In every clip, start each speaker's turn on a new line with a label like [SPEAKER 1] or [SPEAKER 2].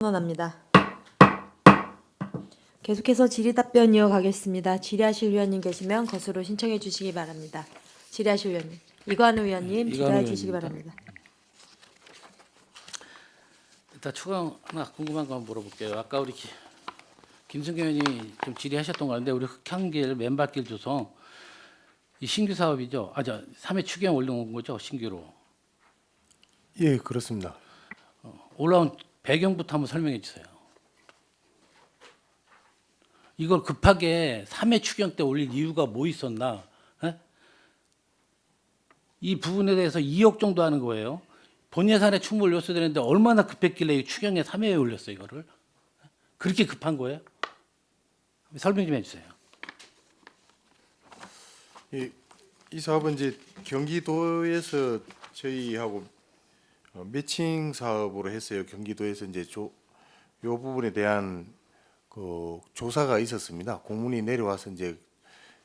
[SPEAKER 1] 선언합니다. 계속해서 질의답변 이어가겠습니다. 질의하실 위원님 계시면 것으로 신청해 주시기 바랍니다. 질의하실 위원님. 이관우 위원님 질의해 주시기 바랍니다.
[SPEAKER 2] 일단 추가 하나 궁금한 거 한번 물어볼게요. 아까 우리 김승규 의원이 좀 질의하셨던 거 같은데 우리 흑향길 맨발길 조성 이 신규 사업이죠? 저 3회 추경 올려놓은 거죠? 신규로.
[SPEAKER 3] 예, 그렇습니다.
[SPEAKER 2] 올라온 배경부터 한번 설명해 주세요. 이걸 급하게 3회 추경 때 올릴 이유가 뭐 있었나? 에? 이 부분에 대해서 2억 정도 하는 거예요. 본 예산에 충분히 올렸어야 되는데 얼마나 급했길래 이 추경에 3회에 올렸어요, 이거를? 그렇게 급한 거예요? 설명 좀 해주세요.
[SPEAKER 3] 이 사업은 이제 경기도에서 저희하고 매칭 사업으로 했어요. 경기도에서 이제 요 부분에 대한 그 조사가 있었습니다. 공문이 내려와서 이제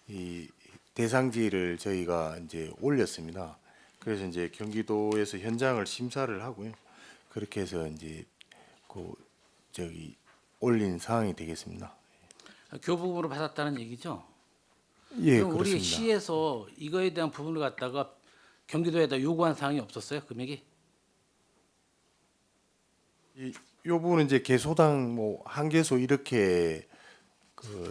[SPEAKER 3] 이 대상지를 저희가 이제 올렸습니다. 그래서 이제 경기도에서 현장을 심사를 하고요. 그렇게 해서 이제 올린 상황이 되겠습니다.
[SPEAKER 2] 교부금으로 받았다는 얘기죠?
[SPEAKER 3] 예,
[SPEAKER 2] 그럼 우리
[SPEAKER 3] 그렇습니다.
[SPEAKER 2] 시에서 이거에 대한 부분을 갖다가 경기도에다 요구한 사항이 없었어요? 금액이?
[SPEAKER 3] 요 부분은 이제 개소당 뭐 한 개소 이렇게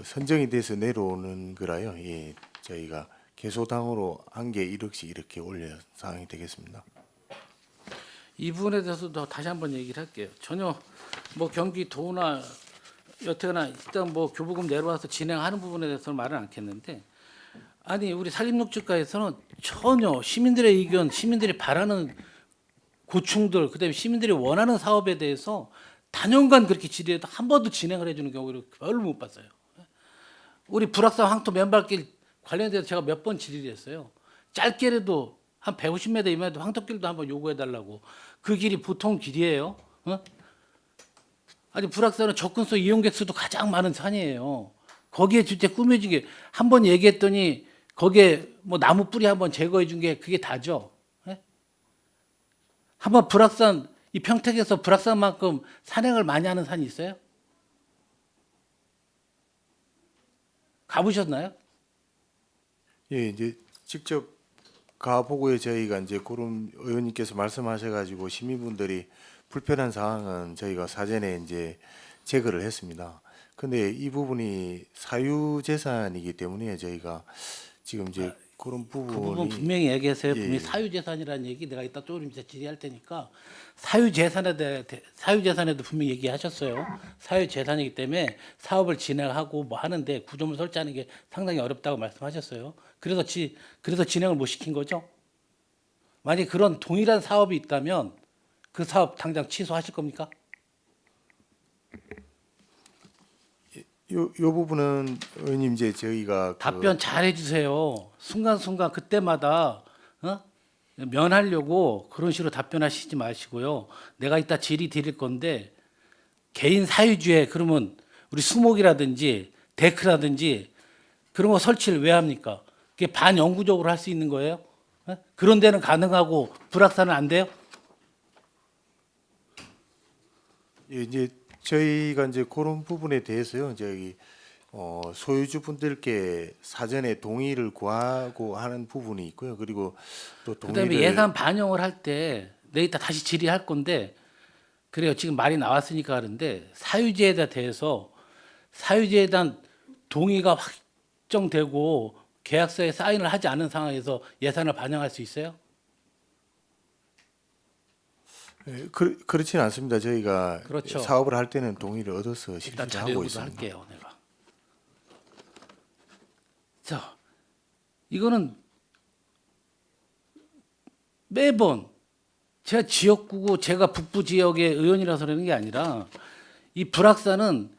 [SPEAKER 3] 선정이 돼서 내려오는 거라요. 예, 저희가 개소당으로 한 개 1억씩 이렇게 올려 사항이 되겠습니다.
[SPEAKER 2] 이 부분에 대해서도 다시 한번 얘기를 할게요. 전혀 뭐 경기도나 여태나 일단 뭐 교부금 내려와서 진행하는 부분에 대해서는 말은 않겠는데 아니 우리 산림녹지과에서는 전혀 시민들의 의견, 시민들이 바라는 고충들, 그다음에 시민들이 원하는 사업에 대해서 단연간 그렇게 질의해도 한 번도 진행을 해주는 경우를 별로 못 봤어요. 우리 불악산 황토 맨발길 관련돼서 제가 몇 번 질의를 했어요. 짧게라도 한 150m 이면에도 황토길도 한번 요구해달라고. 그 길이 보통 길이에요. 아니 불악산은 접근소 이용객 수도 가장 많은 산이에요. 거기에 진짜 꾸며지게 한 번 얘기했더니 거기에 뭐 나무 뿌리 한번 제거해 준 게 그게 다죠. 한번 불악산 이 평택에서 불악산만큼 산행을 많이 하는 산이 있어요? 가보셨나요?
[SPEAKER 3] 예, 이제 직접 가보고요. 저희가 이제 그런 의원님께서 말씀하셔가지고 시민분들이 불편한 사항은 저희가 사전에 이제 제거를 했습니다. 근데 이 부분이 사유재산이기 때문에 저희가 지금 이제 그런
[SPEAKER 2] 그 부분
[SPEAKER 3] 부분이
[SPEAKER 2] 분명히 얘기하세요.
[SPEAKER 3] 예,
[SPEAKER 2] 분명히
[SPEAKER 3] 예.
[SPEAKER 2] 사유재산이라는 얘기 내가 이따 조금 이제 질의할 테니까 사유재산에도 분명히 얘기하셨어요. 사유재산이기 때문에 사업을 진행하고 뭐 하는데 구조물 설치하는 게 상당히 어렵다고 말씀하셨어요. 그래서 진행을 못 시킨 거죠. 만약 그런 동일한 사업이 있다면 그 사업 당장 취소하실 겁니까?
[SPEAKER 3] 요 부분은 의원님 이제 저희가
[SPEAKER 2] 답변 잘 해주세요. 순간순간 그때마다 면하려고 그런 식으로 답변하시지 마시고요. 내가 이따 질의 드릴 건데 개인 사유지에 그러면 우리 수목이라든지 데크라든지 그런 거 설치를 왜 합니까? 그게 반영구적으로 할 수 있는 거예요? 그런 데는 가능하고 불악산은 안 돼요?
[SPEAKER 3] 예, 이제 저희가 이제 그런 부분에 대해서요. 저희 소유주분들께 사전에 동의를 구하고 하는 부분이 있고요. 그리고 또
[SPEAKER 2] 그다음에
[SPEAKER 3] 동의를
[SPEAKER 2] 예산 반영을 할 때 내일 이따 다시 질의할 건데 그래요. 지금 말이 나왔으니까 하는데 사유지에 대해서 사유지에 대한 동의가 확정되고 계약서에 사인을 하지 않은 상황에서 예산을 반영할 수 있어요?
[SPEAKER 3] 예, 그렇지는 않습니다. 저희가
[SPEAKER 2] 그렇죠.
[SPEAKER 3] 사업을 할 때는 동의를 얻어서
[SPEAKER 2] 일단
[SPEAKER 3] 실시를
[SPEAKER 2] 자료
[SPEAKER 3] 하고
[SPEAKER 2] 요구도
[SPEAKER 3] 있습니다.
[SPEAKER 2] 할게요. 내가. 자, 이거는 매번 제가 지역구고 제가 북부 지역의 의원이라서 그러는 게 아니라 이 불악산은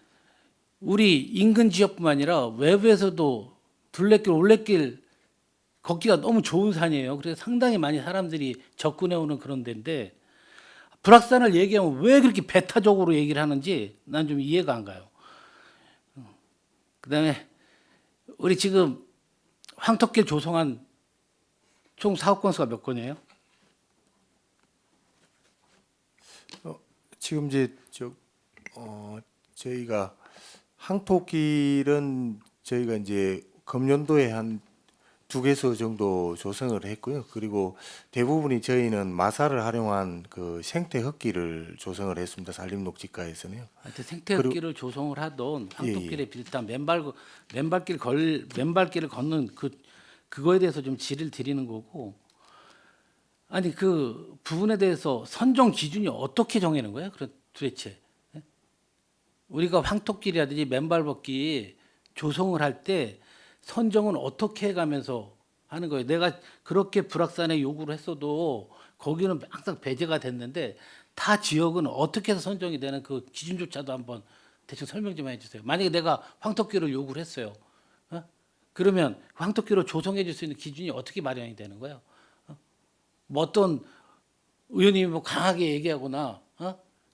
[SPEAKER 2] 우리 인근 지역뿐만 아니라 외부에서도 둘레길, 올레길 걷기가 너무 좋은 산이에요. 그래서 상당히 많이 사람들이 접근해 오는 그런 데인데 불악산을 얘기하면 왜 그렇게 배타적으로 얘기를 하는지 난 좀 이해가 안 가요. 그다음에 우리 지금 황토길 조성한 총 사업 건수가 몇 건이에요?
[SPEAKER 3] 지금 이제 저희가 항토길은 저희가 이제 금년도에 한 2개소 정도 조성을 했고요. 그리고 대부분이 저희는 마사를 활용한 그 생태 흙길을 조성을 했습니다. 산림녹지과에서는요.
[SPEAKER 2] 하여튼 생태흙길을 조성을 하던
[SPEAKER 3] 예,
[SPEAKER 2] 황토길에 비롯한 맨발길을 걷는 그거에 대해서 좀 질의를 드리는 거고, 아니 그 부분에 대해서 선정 기준이 어떻게 정하는 거예요? 도대체 예? 우리가 황토길이라든지 맨발 걷기 조성을 할 때 선정은 어떻게 해가면서 하는 거예요? 내가 그렇게 불악산에 요구를 했어도 거기는 항상 배제가 됐는데 타 지역은 어떻게 해서 선정이 되는 그 기준조차도 한번 대충 설명 좀 해주세요. 만약에 내가 황토길을 요구를 했어요. 어? 그러면 황토길을 조성해 줄 수 있는 기준이 어떻게 마련이 되는 거예요? 뭐 어떤 의원님이 뭐 강하게 얘기하거나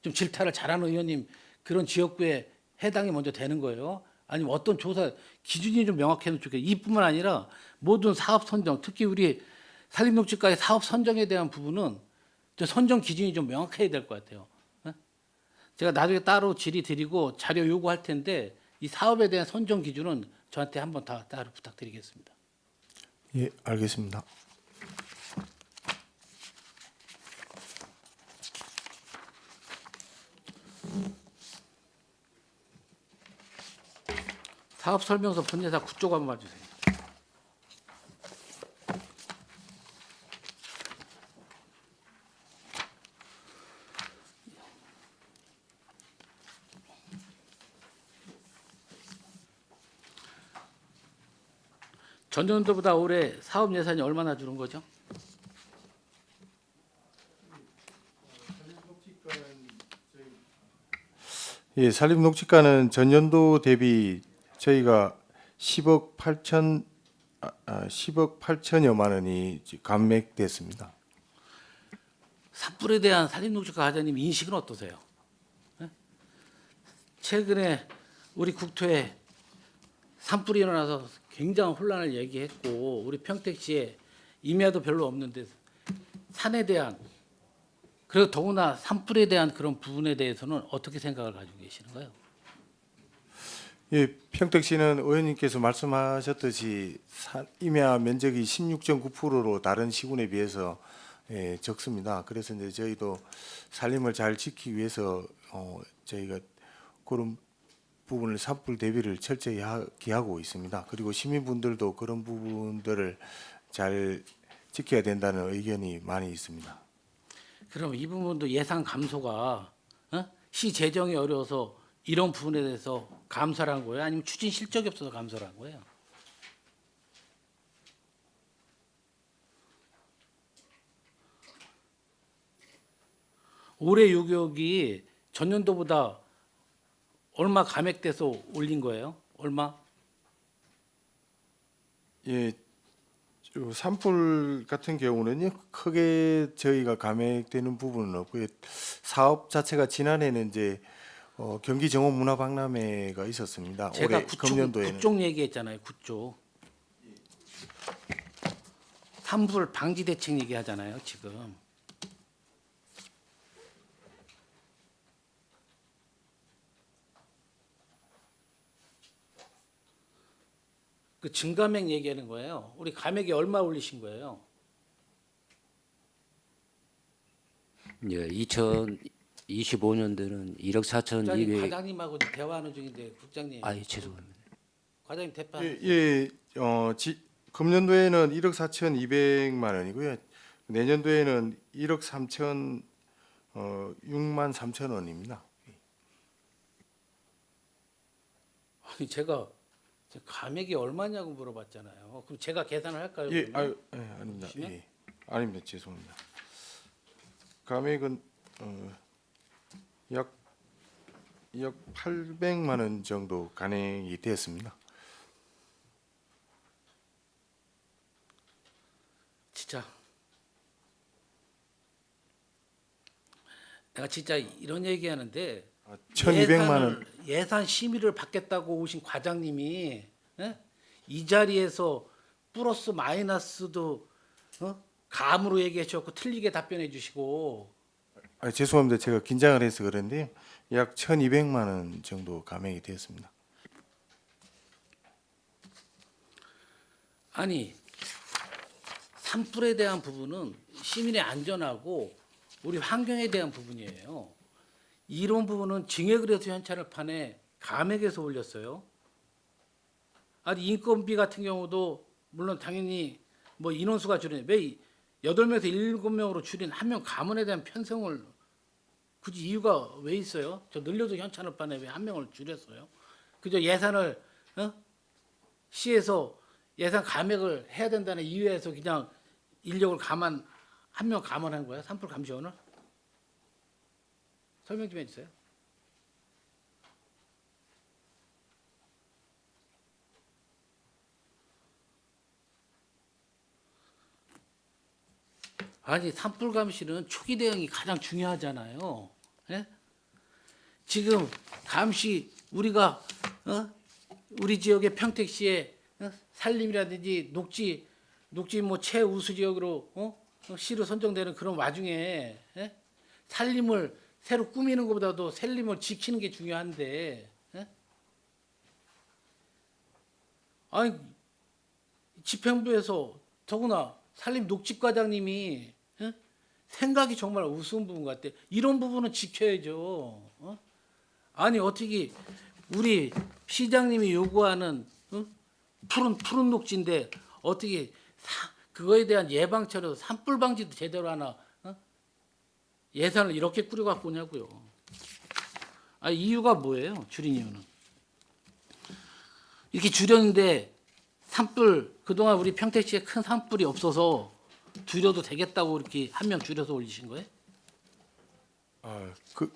[SPEAKER 2] 좀 질타를 잘하는 의원님 그런 지역구에 해당이 먼저 되는 거예요. 아니면 어떤 조사 기준이 좀 명확해면 좋겠어요. 이뿐만 아니라 모든 사업 선정, 특히 우리 산림녹지과의 사업 선정에 대한 부분은 좀 선정 기준이 좀 명확해야 될 것 같아요. 제가 나중에 따로 질의 드리고 자료 요구할 텐데 이 사업에 대한 선정 기준은 저한테 한번 다 따로 부탁드리겠습니다.
[SPEAKER 3] 예, 알겠습니다.
[SPEAKER 2] 사업 설명서 본예사 9쪽 한번 봐주세요. 전년도보다 올해 사업 예산이 얼마나 줄은 거죠?
[SPEAKER 3] 예, 산림녹지과는 전년도 대비 저희가 10억 8천여만 원이 감액됐습니다.
[SPEAKER 2] 산불에 대한 산림녹지과 과장님 인식은 어떠세요? 예? 최근에 우리 국토에 산불이 일어나서 굉장한 혼란을 얘기했고 우리 평택시에 임야도 별로 없는데 산에 대한 그리고 더구나 산불에 대한 그런 부분에 대해서는 어떻게 생각을 가지고 계시는가요?
[SPEAKER 3] 예, 평택시는 의원님께서 말씀하셨듯이 임야 면적이 16.9%로 다른 시군에 비해서 적습니다. 그래서 이제 저희도 산림을 잘 지키기 위해서 저희가 그런 부분을 산불 대비를 철저히 하고 있습니다. 그리고 시민분들도 그런 부분들을 잘 지켜야 된다는 의견이 많이 있습니다.
[SPEAKER 2] 그럼 이 부분도 예산 감소가 시 재정이 어려워서 이런 부분에 대해서 감소를 한 거예요? 아니면 추진 실적이 없어서 감소를 한 거예요? 올해 요격이 전년도보다 얼마 감액돼서 올린 거예요? 얼마?
[SPEAKER 3] 예, 산불 같은 경우는요 크게 저희가 감액되는 부분은 없고요. 사업 자체가 지난해는 이제 경기 정원 문화 박람회가 있었습니다.
[SPEAKER 2] 제가
[SPEAKER 3] 올해 금년도에는
[SPEAKER 2] 9쪽 얘기했잖아요. 9쪽. 산불 방지 대책 얘기하잖아요. 지금. 그 증감액 얘기하는 거예요. 우리 감액이 얼마 올리신 거예요?
[SPEAKER 4] 예, 2025년도는 1억
[SPEAKER 2] 국장님
[SPEAKER 4] 4,200.
[SPEAKER 2] 과장님하고 대화하는 중인데 국장님.
[SPEAKER 4] 아, 예, 죄송합니다.
[SPEAKER 2] 과장님 대파.
[SPEAKER 3] 예, 금년도에는 1억 4,200만 원이고요. 내년도에는 1억 6만 3천 원입니다.
[SPEAKER 2] 아니 제가 감액이 얼마냐고 물어봤잖아요. 그럼 제가 계산을 할까요?
[SPEAKER 3] 예,
[SPEAKER 2] 그러면?
[SPEAKER 3] 아닙니다.
[SPEAKER 2] 주시면?
[SPEAKER 3] 예, 아닙니다. 죄송합니다. 감액은 약 800만 원 정도 간행이 되었습니다.
[SPEAKER 2] 진짜 내가 진짜 이런 얘기하는데
[SPEAKER 3] 1,200만 원.
[SPEAKER 2] 예산 심의를 받겠다고 오신 과장님이 이 자리에서 플러스 마이너스도 감으로 얘기해 주셨고 틀리게 답변해 주시고
[SPEAKER 3] 죄송합니다. 제가 긴장을 해서 그런데 약 1,200만 원 정도 감액이 되었습니다.
[SPEAKER 2] 아니 산불에 대한 부분은 시민의 안전하고 우리 환경에 대한 부분이에요. 이런 부분은 증액을 해서 현찰을 판에 감액해서 올렸어요. 아니 인건비 같은 경우도 물론 당연히 뭐 인원수가 줄이네. 왜 8명에서 7명으로 줄인 한 명 감원에 대한 편성을 굳이 이유가 왜 있어요? 저 늘려도 현찰을 판에 왜 한 명을 줄였어요? 그저 예산을 시에서 예산 감액을 해야 된다는 이유에서 그냥 인력을 한 명 감원한 거야? 산불 감시원을? 설명 좀 해주세요. 아니 산불 감시는 초기 대응이 가장 중요하잖아요. 예? 지금 감시 우리가 우리 지역의 평택시에 산림이라든지 녹지 뭐 최우수 지역으로 시로 선정되는 그런 와중에 예? 산림을 새로 꾸미는 것보다도 산림을 지키는 게 중요한데 예? 아니 집행부에서 더구나 산림 녹집과장님이 생각이 정말 우스운 부분 같아. 이런 부분은 지켜야죠. 아니 어떻게 우리 시장님이 요구하는 푸른 녹지인데 어떻게 그거에 대한 예방처럼 산불 방지도 제대로 하나 예산을 이렇게 꾸려 갖고 오냐고요. 아 이유가 뭐예요? 줄인 이유는 이렇게 줄였는데 산불 그동안 우리 평택시에 큰 산불이 없어서 줄여도 되겠다고 이렇게 한 명 줄여서 올리신 거예요?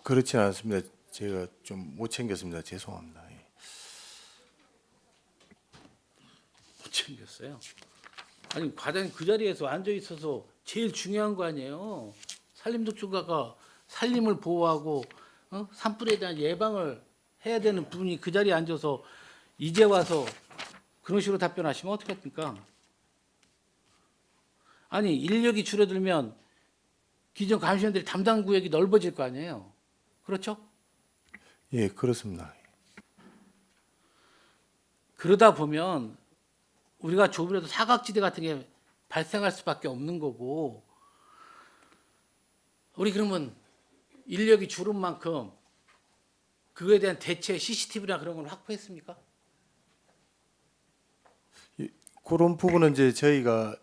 [SPEAKER 3] 그렇진 않습니다. 제가 좀 못 챙겼습니다. 죄송합니다. 예.
[SPEAKER 2] 못 챙겼어요. 아니 과장님 그 자리에서 앉아 있어서 제일 중요한 거 아니에요? 산림독주가가 산림을 보호하고 산불에 대한 예방을 해야 되는 분이 그 자리에 앉아서 이제 와서 그런 식으로 답변하시면 어떡합니까? 아니 인력이 줄어들면 기존 감시원들이 담당 구역이 넓어질 거 아니에요. 그렇죠?
[SPEAKER 3] 예, 그렇습니다.
[SPEAKER 2] 그러다 보면 우리가 조금이라도 사각지대 같은 게 발생할 수밖에 없는 거고 우리 그러면 인력이 줄은 만큼 그거에 대한 대체 CCTV나 그런 걸 확보했습니까?
[SPEAKER 3] 그런 부분은 이제 저희가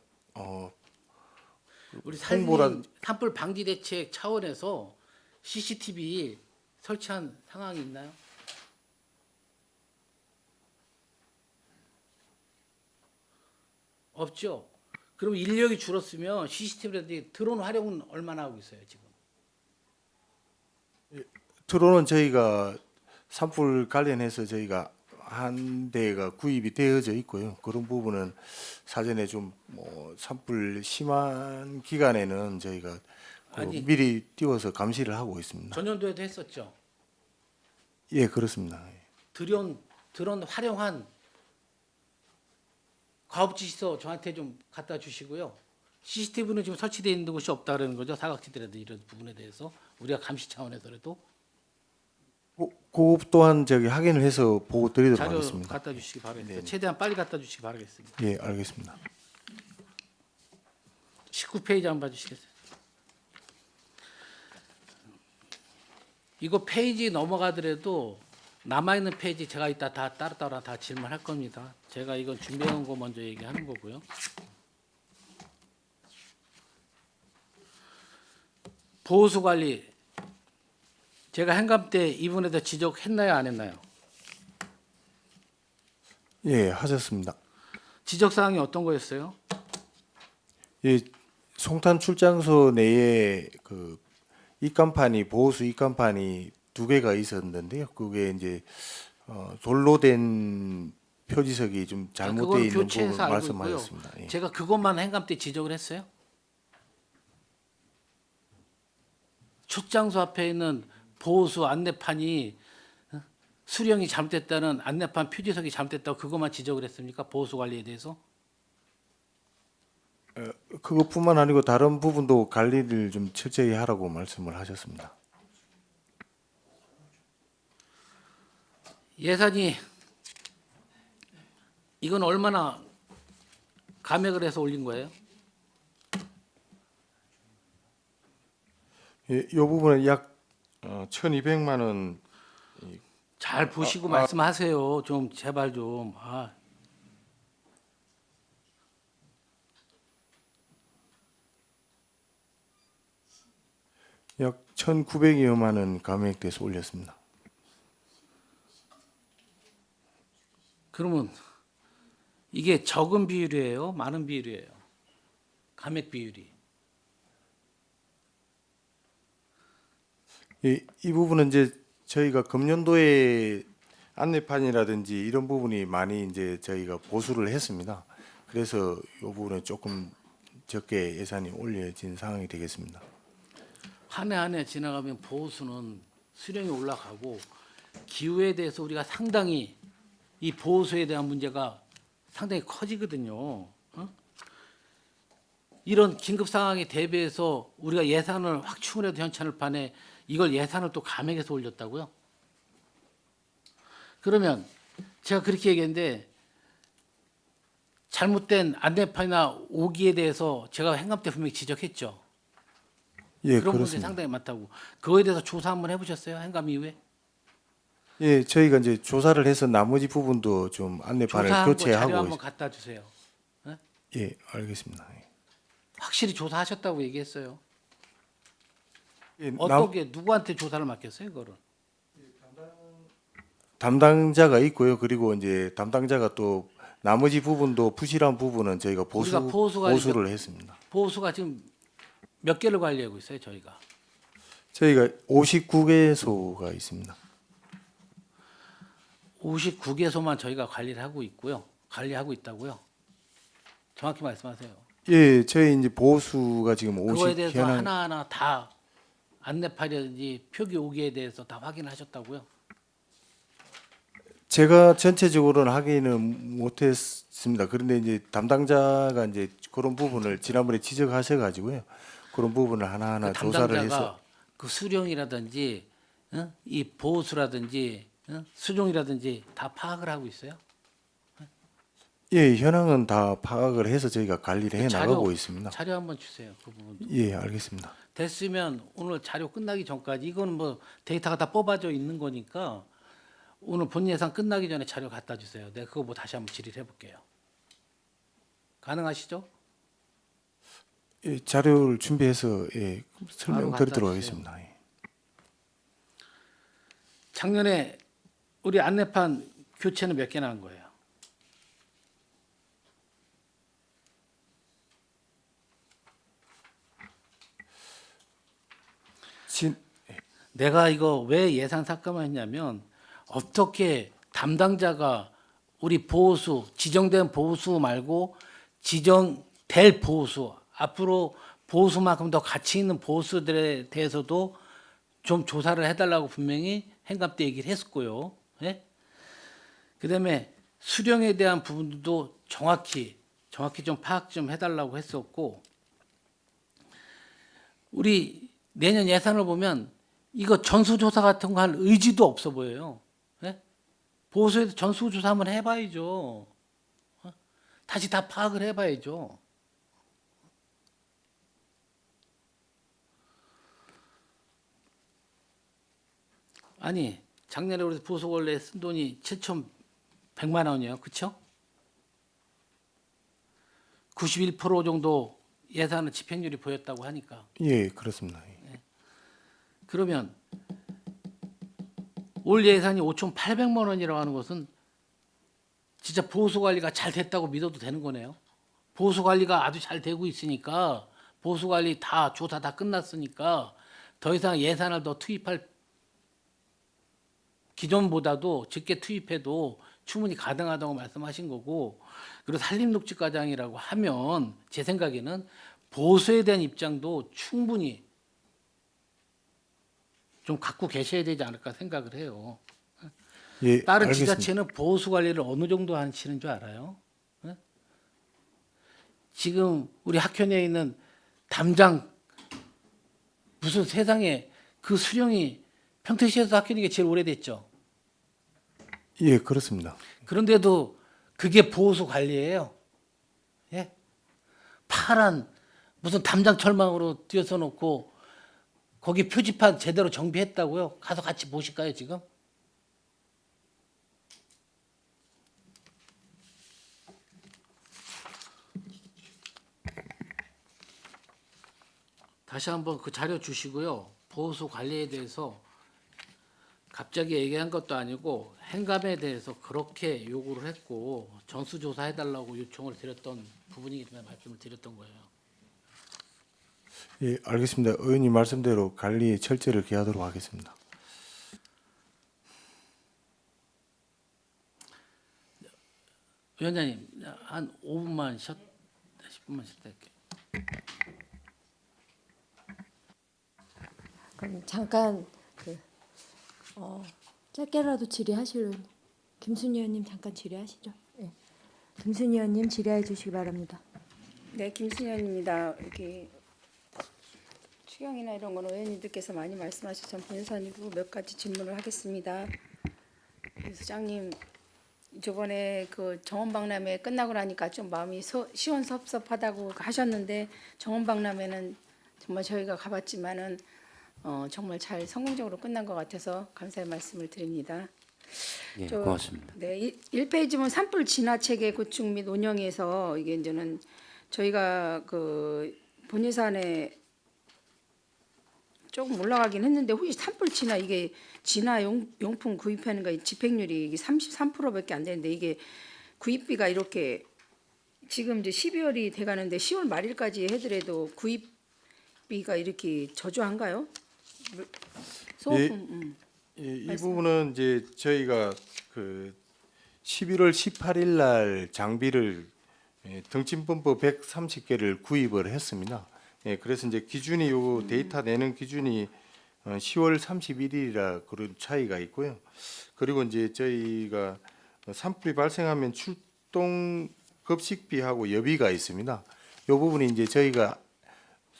[SPEAKER 2] 우리
[SPEAKER 3] 홍보라-
[SPEAKER 2] 산불 방지 대책 차원에서 CCTV 설치한 상황이 있나요? 없죠. 그럼 인력이 줄었으면 CCTV라든지 드론 활용은 얼마나 하고 있어요 지금?
[SPEAKER 3] 드론은 저희가 산불 관련해서 저희가 한 대가 구입이 되어져 있고요. 그런 부분은 사전에 좀 뭐 산불 심한 기간에는 저희가
[SPEAKER 2] 아니.
[SPEAKER 3] 미리 띄워서 감시를 하고 있습니다.
[SPEAKER 2] 전년도에도 했었죠.
[SPEAKER 3] 예, 그렇습니다.
[SPEAKER 2] 드론 활용한 가업지시서 저한테 좀 갖다 주시고요. CCTV는 지금 설치되어 있는 곳이 없다는 거죠. 사각지대라든지 이런 부분에 대해서 우리가 감시 차원에서라도
[SPEAKER 3] 그 또한 저기 확인을 해서 보고 드리도록
[SPEAKER 2] 자료
[SPEAKER 3] 하겠습니다.
[SPEAKER 2] 갖다 주시기 바라겠습니다.
[SPEAKER 3] 네.
[SPEAKER 2] 최대한 빨리 갖다 주시기 바라겠습니다.
[SPEAKER 3] 예, 알겠습니다.
[SPEAKER 2] 19페이지 한번 봐주시겠어요? 이거 페이지 넘어가더라도 남아있는 페이지 제가 이따 다 따로따로 다 질문할 겁니다. 제가 이건 준비해온 거 먼저 얘기하는 거고요. 보호수 관리 제가 행감 때 이분에 대해 지적했나요 안 했나요?
[SPEAKER 3] 예, 하셨습니다.
[SPEAKER 2] 지적 사항이 어떤 거였어요?
[SPEAKER 3] 예, 송탄 출장소 내에 그 입간판이 보호수 입간판이 2개가 있었는데요. 그게 이제 돌로 된 표지석이 좀 잘못되어
[SPEAKER 2] 그거는
[SPEAKER 3] 있는 부분
[SPEAKER 2] 교체해서 알고 있고요.
[SPEAKER 3] 말씀하셨습니다. 예.
[SPEAKER 2] 제가 그것만 행감 때 지적을 했어요. 출장소 앞에 있는 보호수 안내판이 수령이 잘못됐다는 안내판 표지석이 잘못됐다고 그것만 지적을 했습니까? 보호수 관리에 대해서?
[SPEAKER 3] 그것뿐만 아니고 다른 부분도 관리를 좀 철저히 하라고 말씀을 하셨습니다.
[SPEAKER 2] 예산이 이건 얼마나 감액을 해서 올린 거예요?
[SPEAKER 3] 예, 이 부분은 약 1,200만 원.
[SPEAKER 2] 잘 보시고 말씀하세요. 좀 제발 좀.
[SPEAKER 3] 약 1,900여만 원 감액돼서 올렸습니다.
[SPEAKER 2] 그러면 이게 적은 비율이에요? 많은 비율이에요? 감액 비율이.
[SPEAKER 3] 이 부분은 이제 저희가 금년도에 안내판이라든지 이런 부분이 많이 이제 저희가 보수를 했습니다. 그래서 이 부분은 조금 적게 예산이 올려진 상황이 되겠습니다.
[SPEAKER 2] 한 해 한 해 지나가면 보수는 수령이 올라가고 기후에 대해서 우리가 상당히 이 보수에 대한 문제가 상당히 커지거든요. 이런 긴급 상황에 대비해서 우리가 예산을 확충을 해도 괜찮을 판에 이걸 예산을 또 감액해서 올렸다고요? 그러면 제가 그렇게 얘기했는데 잘못된 안내판이나 오기에 대해서 제가 행감 때 분명히 지적했죠.
[SPEAKER 3] 예,
[SPEAKER 2] 그런 분들이
[SPEAKER 3] 그렇습니다.
[SPEAKER 2] 상당히 많다고. 그거에 대해서 조사 한번 해보셨어요? 행감 이후에?
[SPEAKER 3] 예, 저희가 이제 조사를 해서 나머지 부분도 좀 안내판을
[SPEAKER 2] 조사한 거 자료
[SPEAKER 3] 교체하고
[SPEAKER 2] 한번 갖다 주세요.
[SPEAKER 3] 예, 알겠습니다.
[SPEAKER 2] 확실히 조사하셨다고 얘기했어요.
[SPEAKER 3] 예,
[SPEAKER 2] 어떻게 누구한테 조사를 맡겼어요, 그거를?
[SPEAKER 3] 담당자가 있고요. 그리고 이제 담당자가 또 나머지 부분도 부실한 부분은 저희가
[SPEAKER 2] 우리가 보수가
[SPEAKER 3] 보수를 했습니다.
[SPEAKER 2] 보수가 지금 몇 개를 관리하고 있어요, 저희가?
[SPEAKER 3] 저희가 59개소가 있습니다.
[SPEAKER 2] 59개소만 저희가 관리를 하고 있고요. 관리하고 있다고요. 정확히 말씀하세요.
[SPEAKER 3] 예, 저희 이제 보수가 지금
[SPEAKER 2] 그거에
[SPEAKER 3] 50
[SPEAKER 2] 대해서
[SPEAKER 3] 현황
[SPEAKER 2] 하나하나 다 안내판이라든지 표기 오기에 대해서 다 확인하셨다고요.
[SPEAKER 3] 제가 전체적으로는 확인은 못했습니다. 그런데 이제 담당자가 이제 그런 부분을 지난번에 지적하셔가지고요. 그런 부분을 하나하나
[SPEAKER 2] 그
[SPEAKER 3] 조사를 해서
[SPEAKER 2] 담당자가 그 수령이라든지 이 보수라든지 수종이라든지 다 파악을 하고 있어요.
[SPEAKER 3] 예, 현황은 다 파악을 해서 저희가 관리를 해
[SPEAKER 2] 그 자료,
[SPEAKER 3] 나가고 있습니다.
[SPEAKER 2] 자료 한번 주세요. 그 부분.
[SPEAKER 3] 예, 알겠습니다.
[SPEAKER 2] 됐으면 오늘 자료 끝나기 전까지 이거는 뭐 데이터가 다 뽑아져 있는 거니까 오늘 본 예산 끝나기 전에 자료 갖다 주세요. 내가 그거 뭐 다시 한번 질의해 볼게요. 가능하시죠?
[SPEAKER 3] 예, 자료를 준비해서 예,
[SPEAKER 2] 바로
[SPEAKER 3] 설명드리도록
[SPEAKER 2] 갖다
[SPEAKER 3] 하겠습니다. 예.
[SPEAKER 2] 작년에 우리 안내판 교체는 몇 개나 한 거예요? 내가 이거 왜 예산 삭감을 했냐면 어떻게 담당자가 우리 보수 지정된 보수 말고 지정될 보수 앞으로 보수만큼 더 가치 있는 보수들에 대해서도 좀 조사를 해달라고 분명히 행감 때 얘기를 했었고요. 예? 그다음에 수령에 대한 부분도 정확히 좀 파악 좀 해달라고 했었고 우리 내년 예산을 보면 이거 전수조사 같은 거 할 의지도 없어 보여요. 예? 보수에서 전수조사 한번 해봐야죠. 다시 다 파악을 해봐야죠. 아니 작년에 우리 보수 원래 쓴 돈이 7,100만 원이에요. 그렇죠? 91% 정도 예산은 집행률이 보였다고 하니까
[SPEAKER 3] 예, 그렇습니다. 예.
[SPEAKER 2] 그러면 올 예산이 5,800만 원이라고 하는 것은 진짜 보수 관리가 잘 됐다고 믿어도 되는 거네요. 보수 관리가 아주 잘 되고 있으니까 보수 관리 다 조사 다 끝났으니까 더 이상 예산을 더 투입할 기존보다도 적게 투입해도 충분히 가능하다고 말씀하신 거고 그리고 산림녹지과장이라고 하면 제 생각에는 보수에 대한 입장도 충분히 좀 갖고 계셔야 되지 않을까 생각을 해요.
[SPEAKER 3] 예,
[SPEAKER 2] 다른
[SPEAKER 3] 알겠습니다.
[SPEAKER 2] 지자체는 보수 관리를 어느 정도 하시는 줄 알아요? 예? 지금 우리 학교 내에 있는 담장 무슨 세상에 그 수령이 평택시에서 학교 있는 게 제일 오래됐죠.
[SPEAKER 3] 예, 그렇습니다.
[SPEAKER 2] 그런데도 그게 보호소 관리예요. 예? 파란 무슨 담장 철망으로 띄어서 놓고 거기 표지판 제대로 정비했다고요? 가서 같이 보실까요, 지금? 다시 한번 그 자료 주시고요. 보호소 관리에 대해서 갑자기 얘기한 것도 아니고 행감에 대해서 그렇게 요구를 했고 전수조사 해달라고 요청을 드렸던 부분이기 때문에 말씀을 드렸던 거예요.
[SPEAKER 3] 예, 알겠습니다. 의원님 말씀대로 관리에 철저를 기하도록 하겠습니다.
[SPEAKER 2] 위원장님 한 5분만 10분만 쉬었다 할게요.
[SPEAKER 1] 그럼 잠깐 짧게라도 질의하실 김순희 의원님 잠깐 질의하시죠. 예. 김순희 의원님 질의해 주시기 바랍니다.
[SPEAKER 5] 네, 김순현입니다. 이렇게 추경이나 이런 거는 의원님들께서 많이 말씀하셔서 전 본선이고 몇 가지 질문을 하겠습니다. 소장님, 저번에 그 정원박람회 끝나고 나니까 좀 마음이 시원섭섭하다고 하셨는데 정원박람회는 정말 저희가 가봤지만은 정말 잘 성공적으로 끝난 것 같아서 감사의 말씀을 드립니다.
[SPEAKER 4] 예, 고맙습니다.
[SPEAKER 5] 네, 1페이지면 산불 진화 체계 구축 및 운영에서 이게 이제는 저희가 그 본 예산에 조금 올라가긴 했는데 혹시 산불 진화 이게 진화 용품 구입하는 거 집행률이 이게 33%밖에 안 되는데 이게 구입비가 이렇게 지금 이제 12월이 돼가는데 10월 말일까지 해더라도 구입비가 이렇게 저조한가요? 소모품.
[SPEAKER 3] 예, 이 부분은 이제 저희가 그 11월 18일 날 장비를 등침펌프 130개를 구입을 했습니다. 예, 그래서 이제 기준이 요 데이터 내는 기준이 10월 31일이라 그런 차이가 있고요. 그리고 이제 저희가 산불이 발생하면 출동 급식비하고 여비가 있습니다. 이 부분이 이제 저희가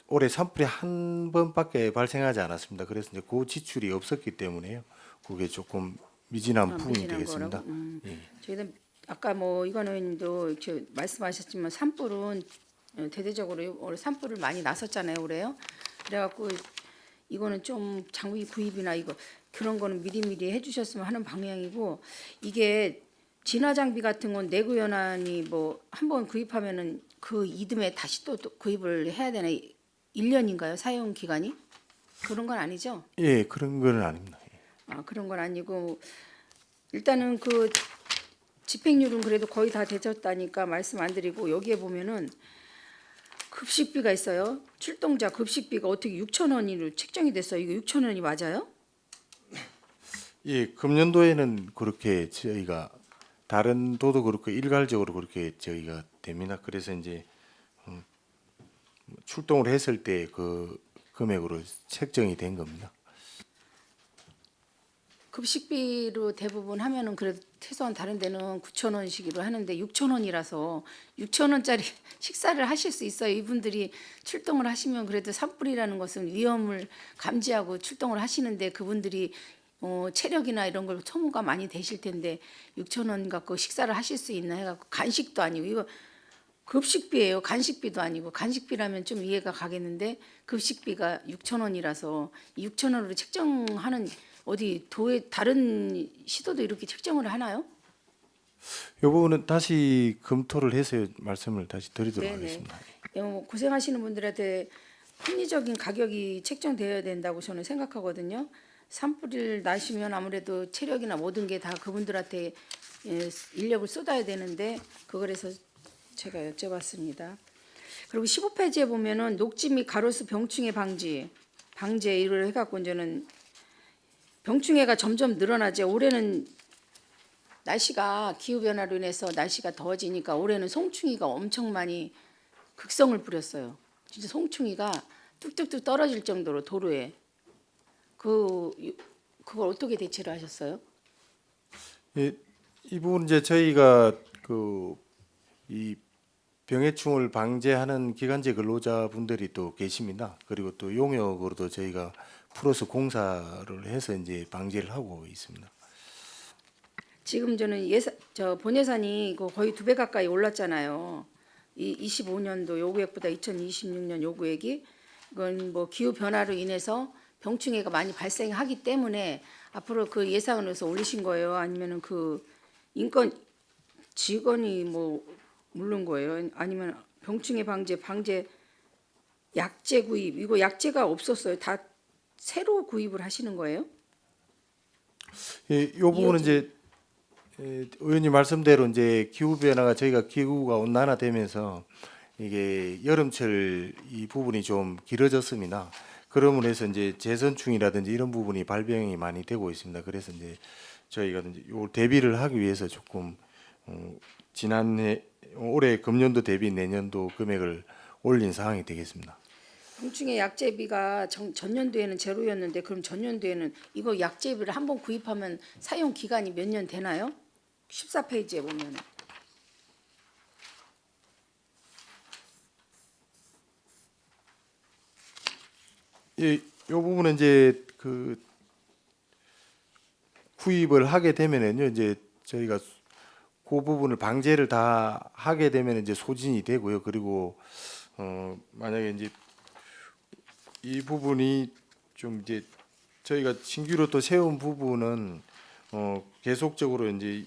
[SPEAKER 3] 올해 산불이 한 번밖에 발생하지 않았습니다. 그래서 이제 그 지출이 없었기 때문에요. 그게 조금 미진한 부분이
[SPEAKER 5] 미진한
[SPEAKER 3] 되겠습니다.
[SPEAKER 5] 거라고?
[SPEAKER 3] 예.
[SPEAKER 5] 저희는 아까 뭐 이관 의원님도 이렇게 말씀하셨지만 산불은 대대적으로 올해 산불을 많이 났었잖아요, 올해요. 그래갖고 이거는 좀 장비 구입이나 이거 그런 거는 미리미리 해주셨으면 하는 방향이고 이게 진화 장비 같은 건 내구 연한이 뭐 한번 구입하면은 그 이듬해 다시 또 구입을 해야 되나 1년인가요 사용 기간이? 그런 건 아니죠?
[SPEAKER 3] 예, 그런 건 아닙니다.
[SPEAKER 5] 아 그런 건 아니고 일단은 그 집행률은 그래도 거의 다 되셨다니까 말씀 안 드리고 여기에 보면은 급식비가 있어요. 출동자 급식비가 어떻게 6,000원으로 책정이 됐어요. 이거 6,000원이 맞아요?
[SPEAKER 3] 예, 금년도에는 그렇게 저희가 다른 도도 그렇고 일괄적으로 그렇게 저희가 됩니다. 그래서 이제 출동을 했을 때 그 금액으로 책정이 된 겁니다.
[SPEAKER 5] 급식비로 대부분 하면은 그래도 최소한 다른 데는 9,000원씩으로 하는데 6,000원이라서 6,000원짜리 식사를 하실 수 있어요. 이분들이 출동을 하시면 그래도 산불이라는 것은 위험을 감지하고 출동을 하시는데 그분들이 체력이나 이런 걸 소모가 많이 되실 텐데 6,000원 갖고 식사를 하실 수 있나 해갖고 간식도 아니고 이거 급식비예요. 간식비도 아니고 간식비라면 좀 이해가 가겠는데 급식비가 6,000원이라서 6,000원으로 책정하는 어디 도에 다른 시도도 이렇게 책정을 하나요?
[SPEAKER 3] 이 부분은 다시 검토를 해서 말씀을 다시 드리도록
[SPEAKER 5] 네네.
[SPEAKER 3] 하겠습니다.
[SPEAKER 5] 고생하시는 분들한테 합리적인 가격이 책정되어야 된다고 저는 생각하거든요. 산불을 나시면 아무래도 체력이나 모든 게 다 그분들한테 인력을 쏟아야 되는데 그거래서 제가 여쭤봤습니다. 그리고 15페이지에 보면은 녹지 및 가로수 병충해 방제 일을 해갖고 이제는 병충해가 점점 늘어나죠. 올해는 날씨가 기후 변화로 인해서 날씨가 더워지니까 올해는 송충이가 엄청 많이 극성을 부렸어요. 진짜 송충이가 뚝뚝뚝 떨어질 정도로 도로에 그걸 어떻게 대처를 하셨어요?
[SPEAKER 3] 예, 이 부분 이제 저희가 이 병해충을 방제하는 기간제 근로자분들이 또 계십니다. 그리고 또 용역으로도 저희가 풀어서 공사를 해서 이제 방제를 하고 있습니다.
[SPEAKER 5] 지금 저는 저 본예산이 거의 2배 가까이 올랐잖아요. 이 25년도 요구액보다 2026년 요구액이 이건 뭐 기후 변화로 인해서 병충해가 많이 발생하기 때문에 앞으로 그 예산에서 올리신 거예요? 아니면은 그 인권 직원이 뭐 물른 거예요? 아니면 병충해 방제 약제 구입 이거 약제가 없었어요? 다 새로 구입을 하시는 거예요?
[SPEAKER 3] 예, 이 부분은 이제 의원님 말씀대로 이제 기후 변화가 저희가 기후가 온난화되면서 이게 여름철 이 부분이 좀 길어졌습니다. 그러므로 해서 이제 재선충이라든지 이런 부분이 발병이 많이 되고 있습니다. 그래서 이제 저희가 이제 요 대비를 하기 위해서 조금 지난해 올해 금년도 대비 내년도 금액을 올린 상황이 되겠습니다.
[SPEAKER 5] 병충해 약제비가 전년도에는 제로였는데 그럼 전년도에는 이거 약제비를 한번 구입하면 사용 기간이 몇 년 되나요? 14페이지에 보면
[SPEAKER 3] 예, 이 부분은 이제 그 구입을 하게 되면은요, 이제 저희가 그 부분을 방제를 다 하게 되면 이제 소진이 되고요. 그리고 만약에 이제 이 부분이 좀 이제 저희가 신규로 또 세운 부분은 계속적으로 이제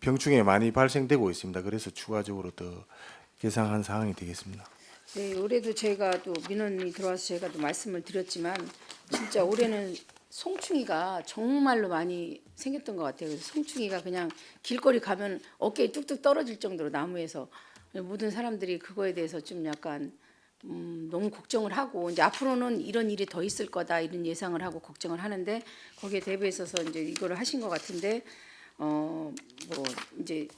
[SPEAKER 3] 병충해 많이 발생되고 있습니다. 그래서 추가적으로 더 개상한 상황이 되겠습니다.
[SPEAKER 5] 네, 올해도 제가 또 민원이 들어와서 제가 또 말씀을 드렸지만 진짜 올해는 송충이가 정말로 많이 생겼던 것 같아요. 그래서 송충이가 그냥 길거리 가면 어깨에 뚝뚝 떨어질 정도로 나무에서 모든 사람들이 그거에 대해서 좀 약간 너무 걱정을 하고 이제 앞으로는 이런 일이 더 있을 거다 이런 예상을 하고 걱정을 하는데 거기에 대비해서 이제 이거를 하신 것 같은데 뭐 이제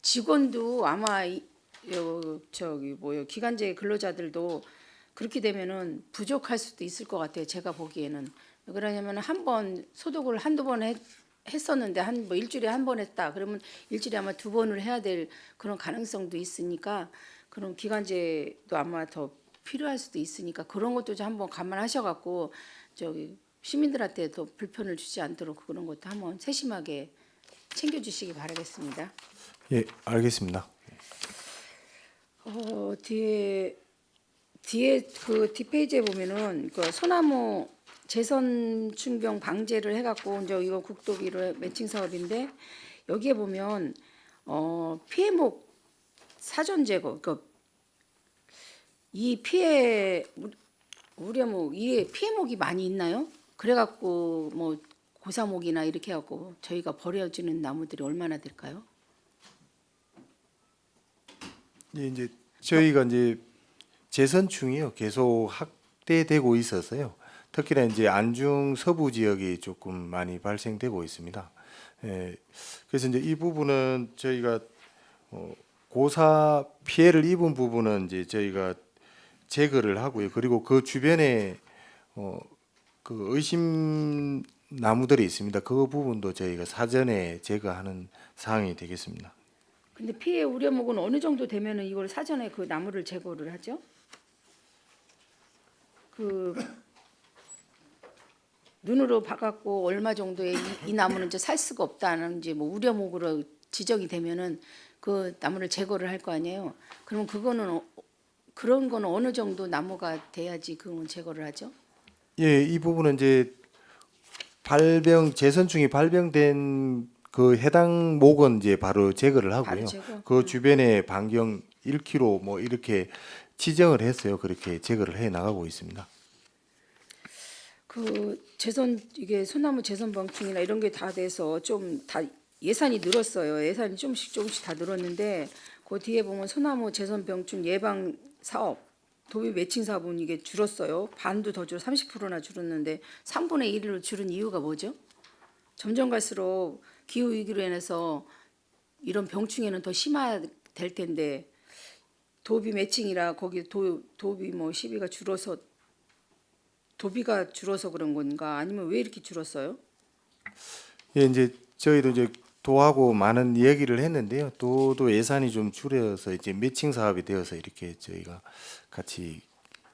[SPEAKER 5] 직원도 아마 저기 뭐요 기간제 근로자들도 그렇게 되면은 부족할 수도 있을 것 같아요. 제가 보기에는 왜 그러냐면 한 번 소독을 한두 번 했었는데 뭐 일주일에 한 번 했다 그러면 일주일에 아마 2번을 해야 될 그런 가능성도 있으니까 그런 기간제도 아마 더 필요할 수도 있으니까 그런 것도 좀 한번 감안하셔갖고 저기 시민들한테 더 불편을 주지 않도록 그런 것도 한번 세심하게 챙겨주시기 바라겠습니다.
[SPEAKER 3] 예, 알겠습니다.
[SPEAKER 5] 뒤에 그 뒷페이지에 보면은 그 소나무 재선 충병 방제를 해갖고 이제 이거 국도비로 매칭 사업인데 여기에 보면 피해목 사전 제거 그러니까 이 피해 우려목 이게 피해목이 많이 있나요? 그래갖고 뭐 고사목이나 이렇게 해갖고 저희가 버려지는 나무들이 얼마나 될까요?
[SPEAKER 3] 예, 이제 저희가 이제 재선충이요 계속 확대되고 있어서요. 특히나 이제 안중 서부 지역이 조금 많이 발생되고 있습니다. 예, 그래서 이제 이 부분은 저희가 고사 피해를 입은 부분은 이제 저희가 제거를 하고요. 그리고 그 주변에 그 의심 나무들이 있습니다. 그 부분도 저희가 사전에 제거하는 사항이 되겠습니다.
[SPEAKER 5] 근데 피해 우려목은 어느 정도 되면은 이걸 사전에 그 나무를 제거를 하죠? 그 눈으로 봐갖고 얼마 정도의 이 나무는 이제 살 수가 없다는 이제 뭐 우려목으로 지정이 되면은 그 나무를 제거를 할 거 아니에요. 그러면 그거는 그런 거는 어느 정도 나무가 돼야지 그건 제거를 하죠?
[SPEAKER 3] 예, 이 부분은 이제 재선충이 발병된 그 해당 목은 이제 바로 제거를 하고요.
[SPEAKER 5] 바로 제거?
[SPEAKER 3] 그 주변에 반경 1km 뭐 이렇게 지정을 했어요. 그렇게 제거를 해 나가고 있습니다.
[SPEAKER 5] 그 재선 이게 소나무 재선 방충이나 이런 게 다 돼서 좀 다 예산이 늘었어요. 예산이 조금씩 다 늘었는데 그 뒤에 보면 소나무 재선 병충 예방 사업 도비 매칭 사업은 이게 줄었어요. 반도 더 줄어 30%나 줄었는데 3분의 1로 줄은 이유가 뭐죠? 점점 갈수록 기후 위기로 인해서 이런 병충해는 더 심화될 텐데 도비 매칭이라 거기 도비 뭐 시비가 줄어서 도비가 줄어서 그런 건가 아니면 왜 이렇게 줄었어요?
[SPEAKER 3] 예, 이제 저희도 이제 도하고 많은 얘기를 했는데요. 도도 예산이 좀 줄여서 이제 매칭 사업이 되어서 이렇게 저희가 같이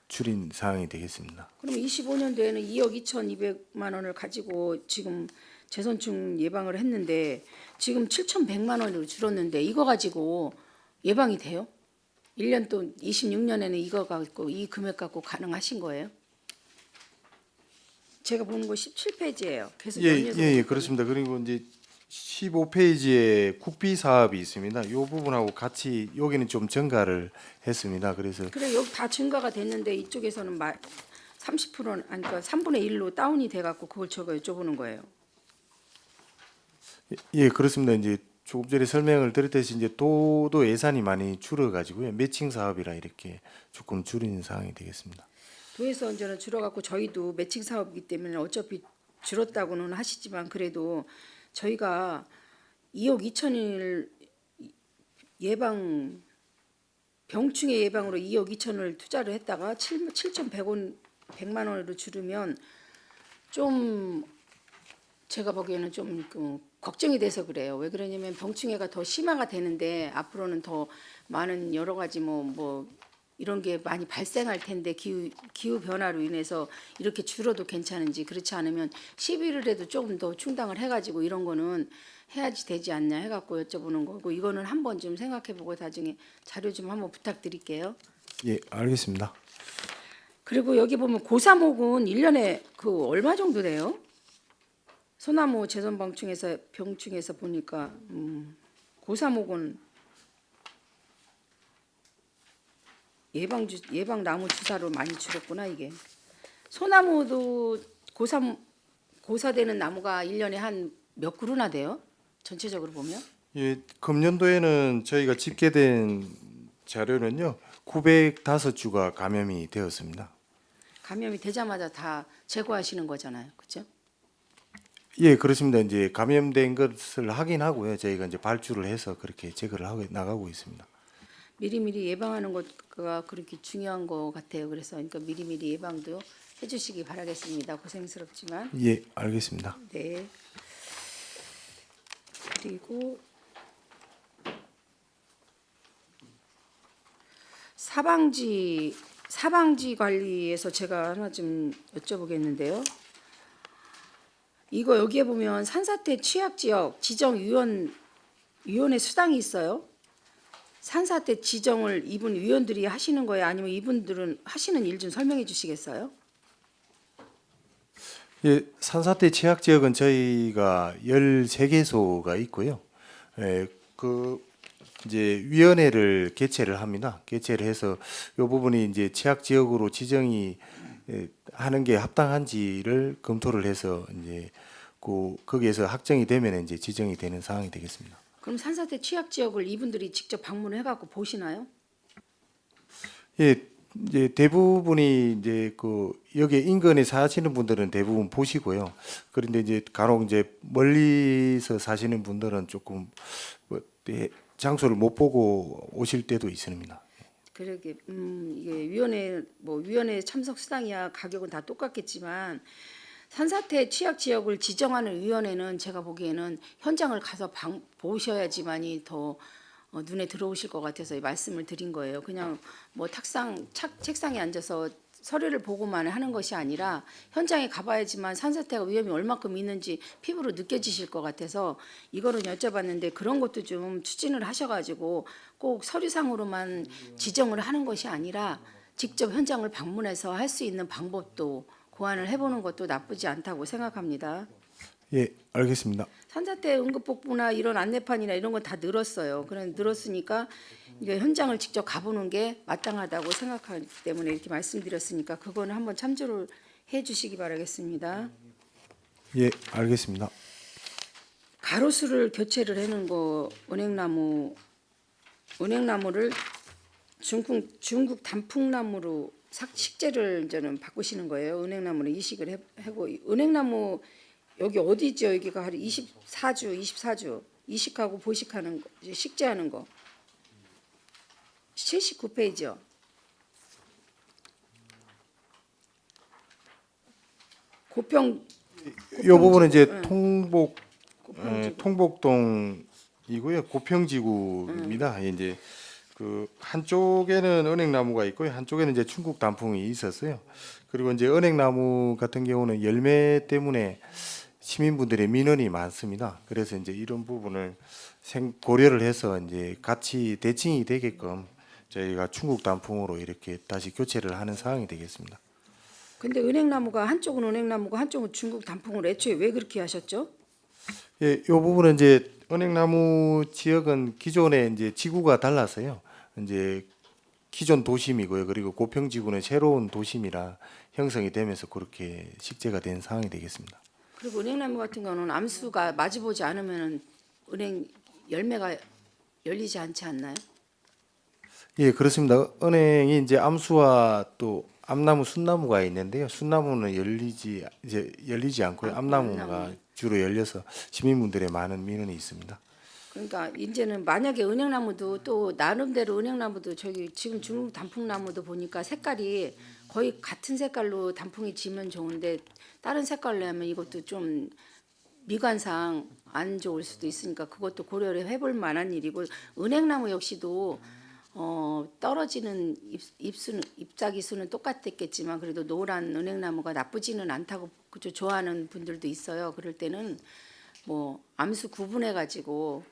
[SPEAKER 3] 줄인 상황이 되겠습니다.
[SPEAKER 5] 그럼 25년도에는 2억 2,200만 원을 가지고 지금 재선충 예방을 했는데 지금 7,100만 원으로 줄었는데 이거 가지고 예방이 돼요? 1년 또 26년에는 이거 갖고 이 금액 갖고 가능하신 거예요? 제가 보는 거 17페이지예요. 계속 연이어서
[SPEAKER 3] 예, 그렇습니다. 그리고 이제 15페이지에 국비 사업이 있습니다. 이 부분하고 같이 여기는 좀 증가를 했습니다. 그래서
[SPEAKER 5] 그래 여기 다 증가가 됐는데 이쪽에서는 30%는 아니 그러니까 3분의 1로 다운이 돼 갖고 그걸 제가 여쭤보는 거예요.
[SPEAKER 3] 예, 그렇습니다. 이제 조금 전에 설명을 드렸듯이 이제 도도 예산이 많이 줄어가지고요. 매칭 사업이라 이렇게 조금 줄이는 상황이 되겠습니다.
[SPEAKER 5] 도에서 이제는 줄어갖고 저희도 매칭 사업이기 때문에 어차피 줄었다고는 하시지만 그래도 저희가 2억 2천을 예방 병충해 예방으로 2억 2천을 투자를 했다가 7,100만 원으로 줄으면 좀 제가 보기에는 좀 걱정이 돼서 그래요. 왜 그러냐면 병충해가 더 심화가 되는데 앞으로는 더 많은 여러 가지 뭐 이런 게 많이 발생할 텐데 기후 변화로 인해서 이렇게 줄어도 괜찮은지 그렇지 않으면 11월에도 조금 더 충당을 해가지고 이런 거는 해야지 되지 않냐 해갖고 여쭤보는 거고 이거는 한번 좀 생각해보고 나중에 자료 좀 한번 부탁드릴게요.
[SPEAKER 3] 예, 알겠습니다.
[SPEAKER 5] 그리고 여기 보면 고사목은 1년에 그 얼마 정도 돼요? 소나무 재선 병충해서 보니까 고사목은 예방 나무 주사로 많이 줄었구나 이게. 소나무도 고사되는 나무가 1년에 한 몇 그루나 돼요? 전체적으로 보면?
[SPEAKER 3] 예, 금년도에는 저희가 집계된 자료는요. 905주가 감염이 되었습니다.
[SPEAKER 5] 감염이 되자마자 다 제거하시는 거잖아요. 그렇죠?
[SPEAKER 3] 예, 그렇습니다. 이제 감염된 것을 확인하고요. 저희가 이제 발주를 해서 그렇게 제거를 하고 나가고 있습니다.
[SPEAKER 5] 미리미리 예방하는 것가 그렇게 중요한 것 같아요. 그래서 그러니까 미리미리 예방도 해주시기 바라겠습니다. 고생스럽지만.
[SPEAKER 3] 예, 알겠습니다.
[SPEAKER 5] 네. 그리고 사방지 관리에서 제가 하나 좀 여쭤보겠는데요. 이거 여기에 보면 산사태 취약지역 지정위원회 수당이 있어요. 산사태 지정을 이분 위원들이 하시는 거예요? 아니면 이분들은 하시는 일 좀 설명해 주시겠어요?
[SPEAKER 3] 예, 산사태 취약 지역은 저희가 13개소가 있고요. 예, 그 이제 위원회를 개최를 합니다. 개최를 해서 이 부분이 이제 취약 지역으로 지정이 하는 게 합당한지를 검토를 해서 이제 거기에서 확정이 되면 이제 지정이 되는 상황이 되겠습니다.
[SPEAKER 5] 그럼 산사태 취약 지역을 이분들이 직접 방문해 갖고 보시나요?
[SPEAKER 3] 예, 이제 대부분이 이제 여기 인근에 사시는 분들은 대부분 보시고요. 그런데 이제 간혹 이제 멀리서 사시는 분들은 조금 장소를 못 보고 오실 때도 있습니다.
[SPEAKER 5] 그러게 이게 위원회 참석 수당이야 가격은 다 똑같겠지만 산사태 취약 지역을 지정하는 위원회는 제가 보기에는 현장을 가서 보셔야지만이 더 눈에 들어오실 것 같아서 말씀을 드린 거예요. 그냥 뭐 책상에 앉아서 서류를 보고만 하는 것이 아니라 현장에 가봐야지만 산사태가 위험이 얼마큼 있는지 피부로 느껴지실 것 같아서 이거를 여쭤봤는데 그런 것도 좀 추진을 하셔가지고 꼭 서류상으로만 지정을 하는 것이 아니라 직접 현장을 방문해서 할 수 있는 방법도 고안을 해보는 것도 나쁘지 않다고 생각합니다.
[SPEAKER 3] 예, 알겠습니다.
[SPEAKER 5] 산사태 응급복구나 이런 안내판이나 이런 건 다 늘었어요. 그런 늘었으니까 이게 현장을 직접 가보는 게 마땅하다고 생각하기 때문에 이렇게 말씀드렸으니까 그거는 한번 참조를 해주시기 바라겠습니다.
[SPEAKER 3] 예, 알겠습니다.
[SPEAKER 5] 가로수를 교체를 해놓은 거 은행나무를 중국 단풍나무로 식재를 이제는 바꾸시는 거예요. 은행나무는 이식을 하고 은행나무 여기 어디죠? 여기가 24주 이식하고 보식하는 거, 식재하는 거 79페이지요.
[SPEAKER 3] 이 부분은 이제
[SPEAKER 5] 고평지구.
[SPEAKER 3] 통복동이고요. 고평지구입니다. 이제 한쪽에는 은행나무가 있고요. 한쪽에는 이제 중국 단풍이 있었어요. 그리고 이제 은행나무 같은 경우는 열매 때문에 시민분들의 민원이 많습니다. 그래서 이제 이런 부분을 고려를 해서 이제 같이 대칭이 되게끔 저희가 충국 단풍으로 이렇게 다시 교체를 하는 상황이 되겠습니다.
[SPEAKER 5] 근데 은행나무가 한쪽은 은행나무고 한쪽은 중국 단풍을 애초에 왜 그렇게 하셨죠?
[SPEAKER 3] 예, 이 부분은 이제 은행나무 지역은 기존에 이제 지구가 달라서요. 이제 기존 도심이고요. 그리고 고평지구는 새로운 도심이라 형성이 되면서 그렇게 식재가 된 상황이 되겠습니다.
[SPEAKER 5] 그리고 은행나무 같은 경우는 암수가 마주보지 않으면 은행 열매가 열리지 않지 않나요?
[SPEAKER 3] 예, 그렇습니다. 은행이 이제 암수와 또 암나무, 순나무가 있는데요. 순나무는 열리지 않고요. 암나무가 주로 열려서 시민분들의 많은 민원이 있습니다.
[SPEAKER 5] 그러니까 이제는 만약에 은행나무도 또 나름대로 은행나무도 저기 지금 중국 단풍나무도 보니까 색깔이 거의 같은 색깔로 단풍이 지면 좋은데 다른 색깔로 하면 이것도 좀 미관상 안 좋을 수도 있으니까 그것도 고려를 해볼 만한 일이고 은행나무 역시도 떨어지는 잎사귀 수는 똑같았겠지만 그래도 노란 은행나무가 나쁘지는 않다고 그저 좋아하는 분들도 있어요. 그럴 때는 뭐 암수 구분해 가지고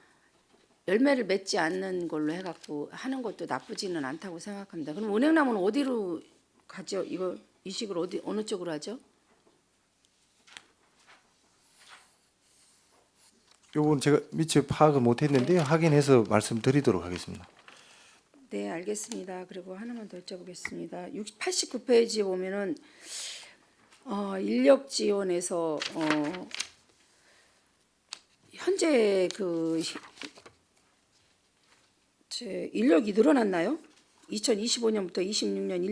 [SPEAKER 5] 열매를 맺지 않는 걸로 해갖고 하는 것도 나쁘지는 않다고 생각합니다. 그럼 은행나무는 어디로 가죠? 이거 이식을 어느 쪽으로 하죠?
[SPEAKER 3] 요건 제가 미처 파악을 못했는데요. 확인해서 말씀드리도록 하겠습니다.
[SPEAKER 5] 네, 알겠습니다. 그리고 하나만 더 여쭤보겠습니다. 89페이지에 보면은 인력 지원에서 현재 제 인력이 늘어났나요? 2025년부터 26년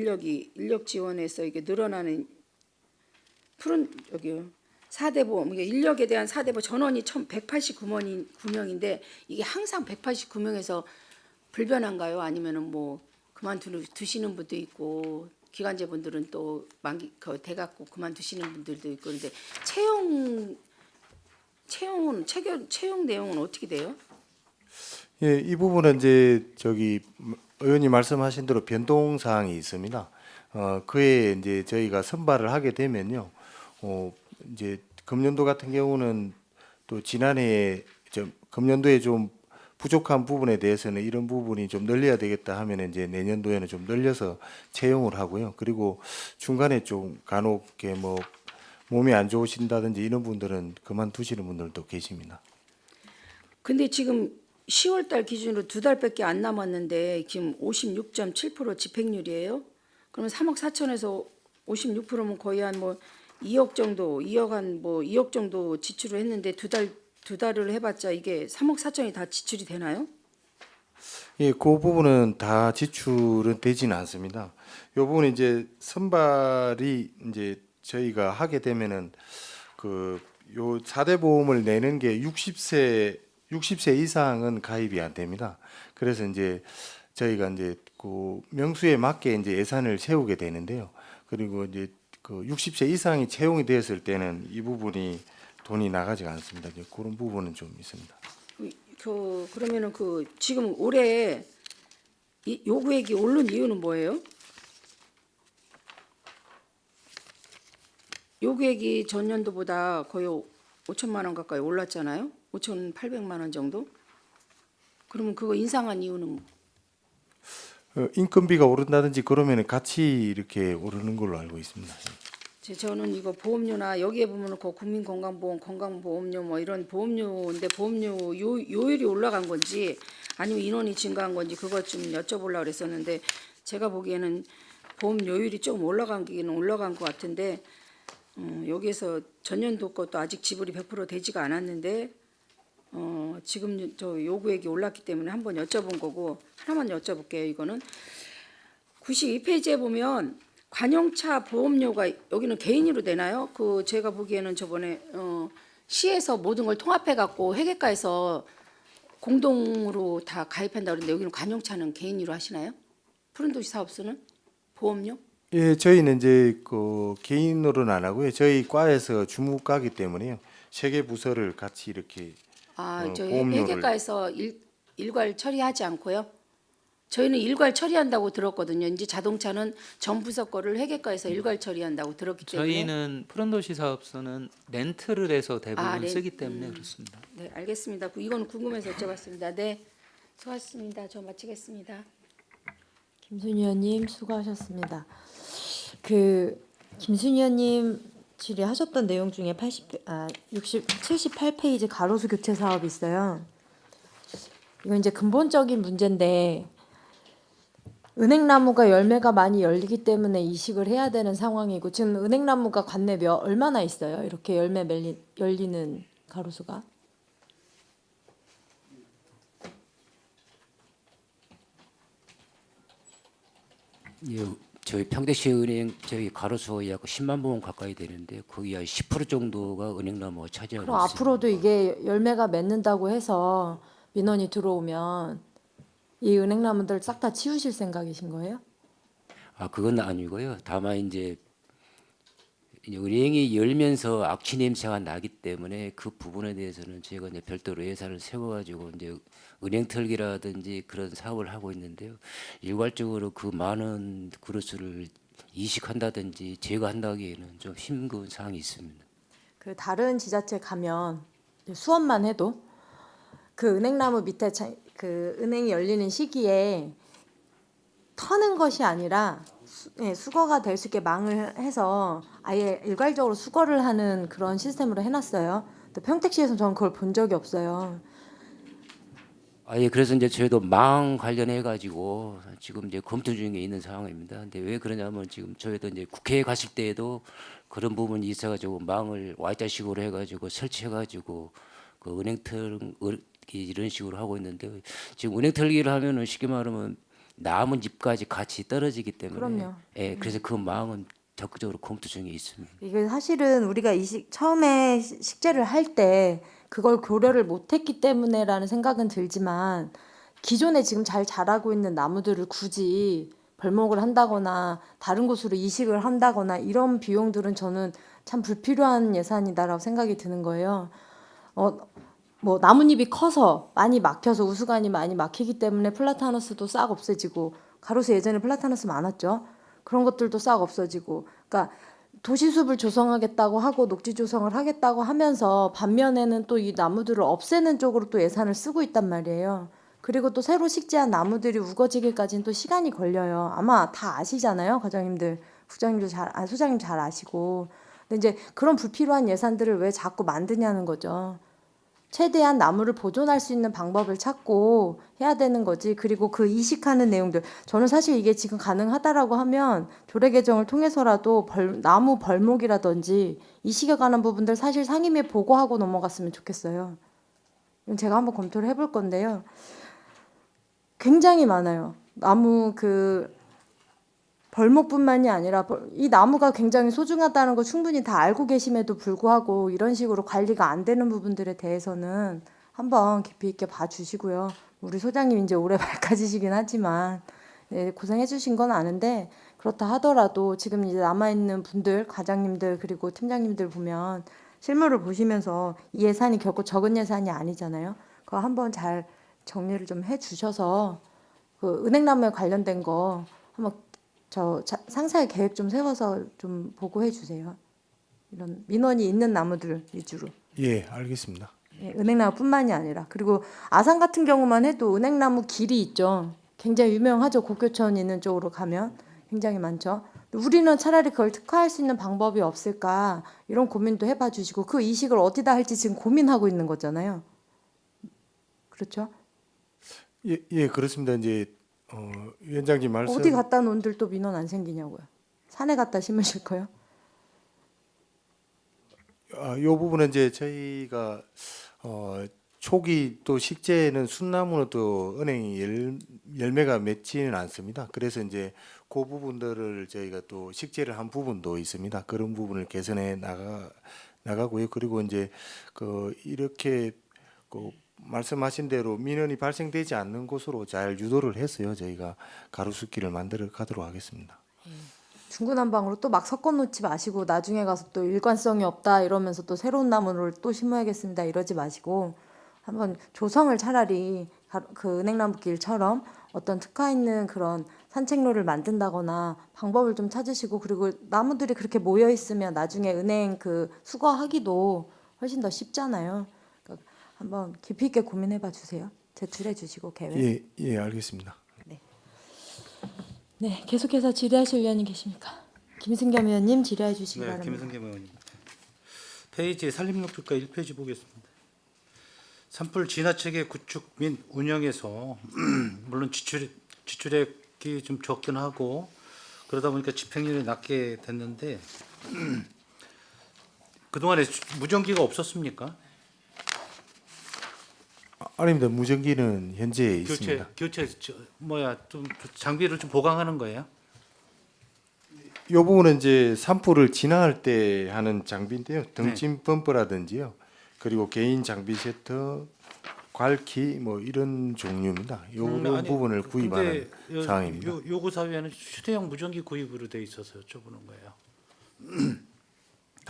[SPEAKER 5] 인력 지원에서 이게 늘어나는 푸른 여기요. 4대 보험 인력에 대한 4대 보험 전원이 189명인데 이게 항상 189명에서 불변한가요? 아니면은 뭐 그만두시는 분도 있고 기간제 분들은 또 만기 돼갖고 그만두시는 분들도 있고 그런데 채용 내용은 어떻게 돼요?
[SPEAKER 3] 예, 이 부분은 이제 저기 의원님 말씀하신 대로 변동 사항이 있습니다. 그에 이제 저희가 선발을 하게 되면요, 이제 금년도 같은 경우는 또 지난해에 금년도에 좀 부족한 부분에 대해서는 이런 부분이 좀 늘려야 되겠다 하면 이제 내년도에는 좀 늘려서 채용을 하고요. 그리고 중간에 좀 간혹 이렇게 뭐 몸이 안 좋으신다든지 이런 분들은 그만두시는 분들도 계십니다.
[SPEAKER 5] 근데 지금 10월 달 기준으로 2달밖에 안 남았는데 지금 56.7% 집행률이에요. 그러면 3억 4천에서 56%면 거의 한 뭐 2억 정도, 2억 정도 지출을 했는데 두 달을 해봤자 이게 3억 4천이 다 지출이 되나요?
[SPEAKER 3] 예, 그 부분은 다 지출은 되지는 않습니다. 이 부분은 이제 선발이 이제 저희가 하게 되면은 요 4대 보험을 내는 게 60세 이상은 가입이 안 됩니다. 그래서 이제 저희가 이제 그 명수에 맞게 이제 예산을 세우게 되는데요. 그리고 이제 그 60세 이상이 채용이 되었을 때는 이 부분이 돈이 나가지가 않습니다. 이제 그런 부분은 좀 있습니다.
[SPEAKER 5] 그러면은 지금 올해 이 요구액이 오른 이유는 뭐예요? 요구액이 전년도보다 거의 5천만 원 가까이 올랐잖아요. 5,800만 원 정도. 그러면 그거 인상한 이유는
[SPEAKER 3] 인건비가 오른다든지 그러면은 같이 이렇게 오르는 걸로 알고 있습니다.
[SPEAKER 5] 저는 이거 보험료나 여기에 보면 그 국민건강보험, 건강보험료 뭐 이런 보험료인데 보험료 요율이 올라간 건지 아니면 인원이 증가한 건지 그것 좀 여쭤보려고 그랬었는데 제가 보기에는 보험료율이 조금 올라간 것 같은데 여기에서 전년도 것도 아직 지불이 100% 되지가 않았는데 지금 저 요구액이 올랐기 때문에 한번 여쭤본 거고 하나만 여쭤볼게요. 이거는 92페이지에 보면 관용차 보험료가 여기는 개인으로 내나요? 제가 보기에는 저번에 시에서 모든 걸 통합해 갖고 회계과에서 공동으로 다 가입한다 그러는데 여기는 관용차는 개인으로 하시나요? 푸른도시 사업소는 보험료?
[SPEAKER 3] 예, 저희는 이제 그 개인으로는 안 하고요. 저희 과에서 주무과기 때문에요. 세 개 부서를 같이 이렇게
[SPEAKER 5] 저희
[SPEAKER 3] 보험료를-
[SPEAKER 5] 회계과에서 일괄 처리하지 않고요. 저희는 일괄 처리한다고 들었거든요. 이제 자동차는 전 부서 거를 회계과에서 일괄 처리한다고 들었기 때문에.
[SPEAKER 4] 저희는 푸른도시 사업소는 렌트를 해서 대부분
[SPEAKER 5] 아,
[SPEAKER 4] 쓰기 때문에 그렇습니다.
[SPEAKER 5] 네, 알겠습니다. 이건 궁금해서 여쭤봤습니다. 네, 수고하셨습니다. 저 마치겠습니다.
[SPEAKER 1] 김순희 의원님 수고하셨습니다. 김순희 의원님 질의하셨던 내용 중에 78페이지 가로수 교체 사업이 있어요. 이건 이제 근본적인 문제인데 은행나무가 열매가 많이 열리기 때문에 이식을 해야 되는 상황이고 지금 은행나무가 관내 얼마나 있어요? 이렇게 열리는 가로수가?
[SPEAKER 4] 예, 저희 평택시은행 저희 가로수 약 10만 본 가까이 되는데 거의 한 10% 정도가 은행나무가 차지하고
[SPEAKER 1] 그럼
[SPEAKER 4] 있습니다.
[SPEAKER 1] 앞으로도 이게 열매가 맺는다고 해서 민원이 들어오면 이 은행나무들 싹 다 치우실 생각이신 거예요?
[SPEAKER 4] 아, 그건 아니고요. 다만 이제 은행이 열면서 악취 냄새가 나기 때문에 그 부분에 대해서는 저희가 이제 별도로 예산을 세워가지고 이제 은행 털기라든지 그런 사업을 하고 있는데요. 일괄적으로 그 많은 그루스를 이식한다든지 제거한다기에는 좀 힘든 사항이 있습니다.
[SPEAKER 1] 그 다른 지자체 가면 수원만 해도 그 은행나무 밑에 그 은행이 열리는 시기에 터는 것이 아니라 수거가 될 수 있게 망을 해서 아예 일괄적으로 수거를 하는 그런 시스템으로 해놨어요. 근데 평택시에서는 저는 그걸 본 적이 없어요.
[SPEAKER 4] 아, 예, 그래서 이제 저희도 망 관련해 가지고 지금 이제 검토 중에 있는 상황입니다. 근데 왜 그러냐면 지금 저희도 이제 국회에 갔을 때에도 그런 부분이 있어가지고 망을 Y자식으로 해가지고 설치해가지고 그 은행 털기 이런 식으로 하고 있는데 지금 은행 털기를 하면은 쉽게 말하면 나뭇잎까지 같이 떨어지기 때문에
[SPEAKER 1] 그럼요.
[SPEAKER 4] 예, 그래서 그 망은 적극적으로 검토 중에 있습니다.
[SPEAKER 1] 이게 사실은 우리가 처음에 식재를 할 때 그걸 고려를 못했기 때문에라는 생각은 들지만 기존에 지금 잘 자라고 있는 나무들을 굳이 벌목을 한다거나 다른 곳으로 이식을 한다거나 이런 비용들은 저는 참 불필요한 예산이다라고 생각이 드는 거예요. 뭐 나뭇잎이 커서 많이 막혀서 우수관이 많이 막히기 때문에 플라타너스도 싹 없어지고 가로수 예전에 플라타너스 많았죠. 그런 것들도 싹 없어지고 그러니까 도시숲을 조성하겠다고 하고 녹지 조성을 하겠다고 하면서 반면에는 또 이 나무들을 없애는 쪽으로 또 예산을 쓰고 있단 말이에요. 그리고 또 새로 식재한 나무들이 우거지기까지는 또 시간이 걸려요. 아마 다 아시잖아요, 과장님들. 국장님도 소장님 잘 아시고. 근데 이제 그런 불필요한 예산들을 왜 자꾸 만드냐는 거죠. 최대한 나무를 보존할 수 있는 방법을 찾고 해야 되는 거지. 그리고 그 이식하는 내용들. 저는 사실 이게 지금 가능하다라고 하면 조례 개정을 통해서라도 나무 벌목이라든지 이식에 관한 부분들 사실 상임위에 보고하고 넘어갔으면 좋겠어요. 이건 제가 한번 검토를 해볼 건데요. 굉장히 많아요. 나무 벌목뿐만이 아니라 이 나무가 굉장히 소중하다는 거 충분히 다 알고 계심에도 불구하고 이런 식으로 관리가 안 되는 부분들에 대해서는 한번 깊이 있게 봐주시고요. 우리 소장님 이제 올해 말까지시긴 하지만 고생해 주신 건 아는데 그렇다 하더라도 지금 이제 남아있는 분들, 과장님들 그리고 팀장님들 보면 실물을 보시면서 이 예산이 결코 적은 예산이 아니잖아요. 그거 한번 잘 정리를 좀 해주셔서 그 은행나무에 관련된 거 한번 상세하게 계획 좀 세워서 좀 보고해 주세요. 이런 민원이 있는 나무들 위주로.
[SPEAKER 3] 예, 알겠습니다.
[SPEAKER 1] 예, 은행나무뿐만이 아니라 그리고 아산 같은 경우만 해도 은행나무 길이 있죠. 굉장히 유명하죠. 곡교천 있는 쪽으로 가면 굉장히 많죠. 우리는 차라리 그걸 특화할 수 있는 방법이 없을까 이런 고민도 해봐 주시고 그 이식을 어디다 할지 지금 고민하고 있는 거잖아요. 그렇죠?
[SPEAKER 3] 예, 그렇습니다. 이제 위원장님 말씀
[SPEAKER 1] 어디 갖다 놓은들 또 민원 안 생기냐고요. 산에 갖다 심으실 거요?
[SPEAKER 3] 이 부분은 이제 저희가 초기 또 식재는 순나무는 또 은행이 열매가 맺지는 않습니다. 그래서 이제 그 부분들을 저희가 또 식재를 한 부분도 있습니다. 그런 부분을 개선해 나가고요. 그리고 이제 이렇게 말씀하신 대로 민원이 발생되지 않는 곳으로 잘 유도를 했어요. 저희가 가로수길을 만들어 가도록 하겠습니다.
[SPEAKER 1] 중구난방으로 또 막 섞어 놓지 마시고 나중에 가서 또 일관성이 없다 이러면서 또 새로운 나무를 또 심어야겠습니다 이러지 마시고 한번 조성을 차라리 그 은행나무길처럼 어떤 특화 있는 그런 산책로를 만든다거나 방법을 좀 찾으시고, 그리고 나무들이 그렇게 모여 있으면 나중에 은행 그 수거하기도 훨씬 더 쉽잖아요. 그러니까 한번 깊이 있게 고민해봐 주세요. 제출해 주시고 계획.
[SPEAKER 3] 예, 예, 알겠습니다.
[SPEAKER 1] 네, 계속해서 질의하실 의원님 계십니까? 김승겸 의원님 질의해 주시기
[SPEAKER 6] 네,
[SPEAKER 1] 바랍니다.
[SPEAKER 6] 김승겸 의원님. 페이지 산림욕조가 1페이지 보겠습니다. 산불 진화체계 구축 및 운영에서 물론 지출액이 좀 적긴 하고 그러다 보니까 집행률이 낮게 됐는데 그동안에 무전기가 없었습니까?
[SPEAKER 3] 아닙니다. 무전기는 현재 있습니다.
[SPEAKER 6] 좀 장비를 좀 보강하는 거예요?
[SPEAKER 3] 이 부분은 이제 산불을 진화할 때 하는 장비인데요. 등짐 펌프라든지요. 그리고 개인 장비 세트, 괄키 뭐 이런 종류입니다. 이
[SPEAKER 6] 아니,
[SPEAKER 3] 부분을 구입하는
[SPEAKER 6] 근데
[SPEAKER 3] 상황입니다.
[SPEAKER 6] 요구 사유에는 휴대용 무전기 구입으로 돼 있어서 여쭤보는 거예요.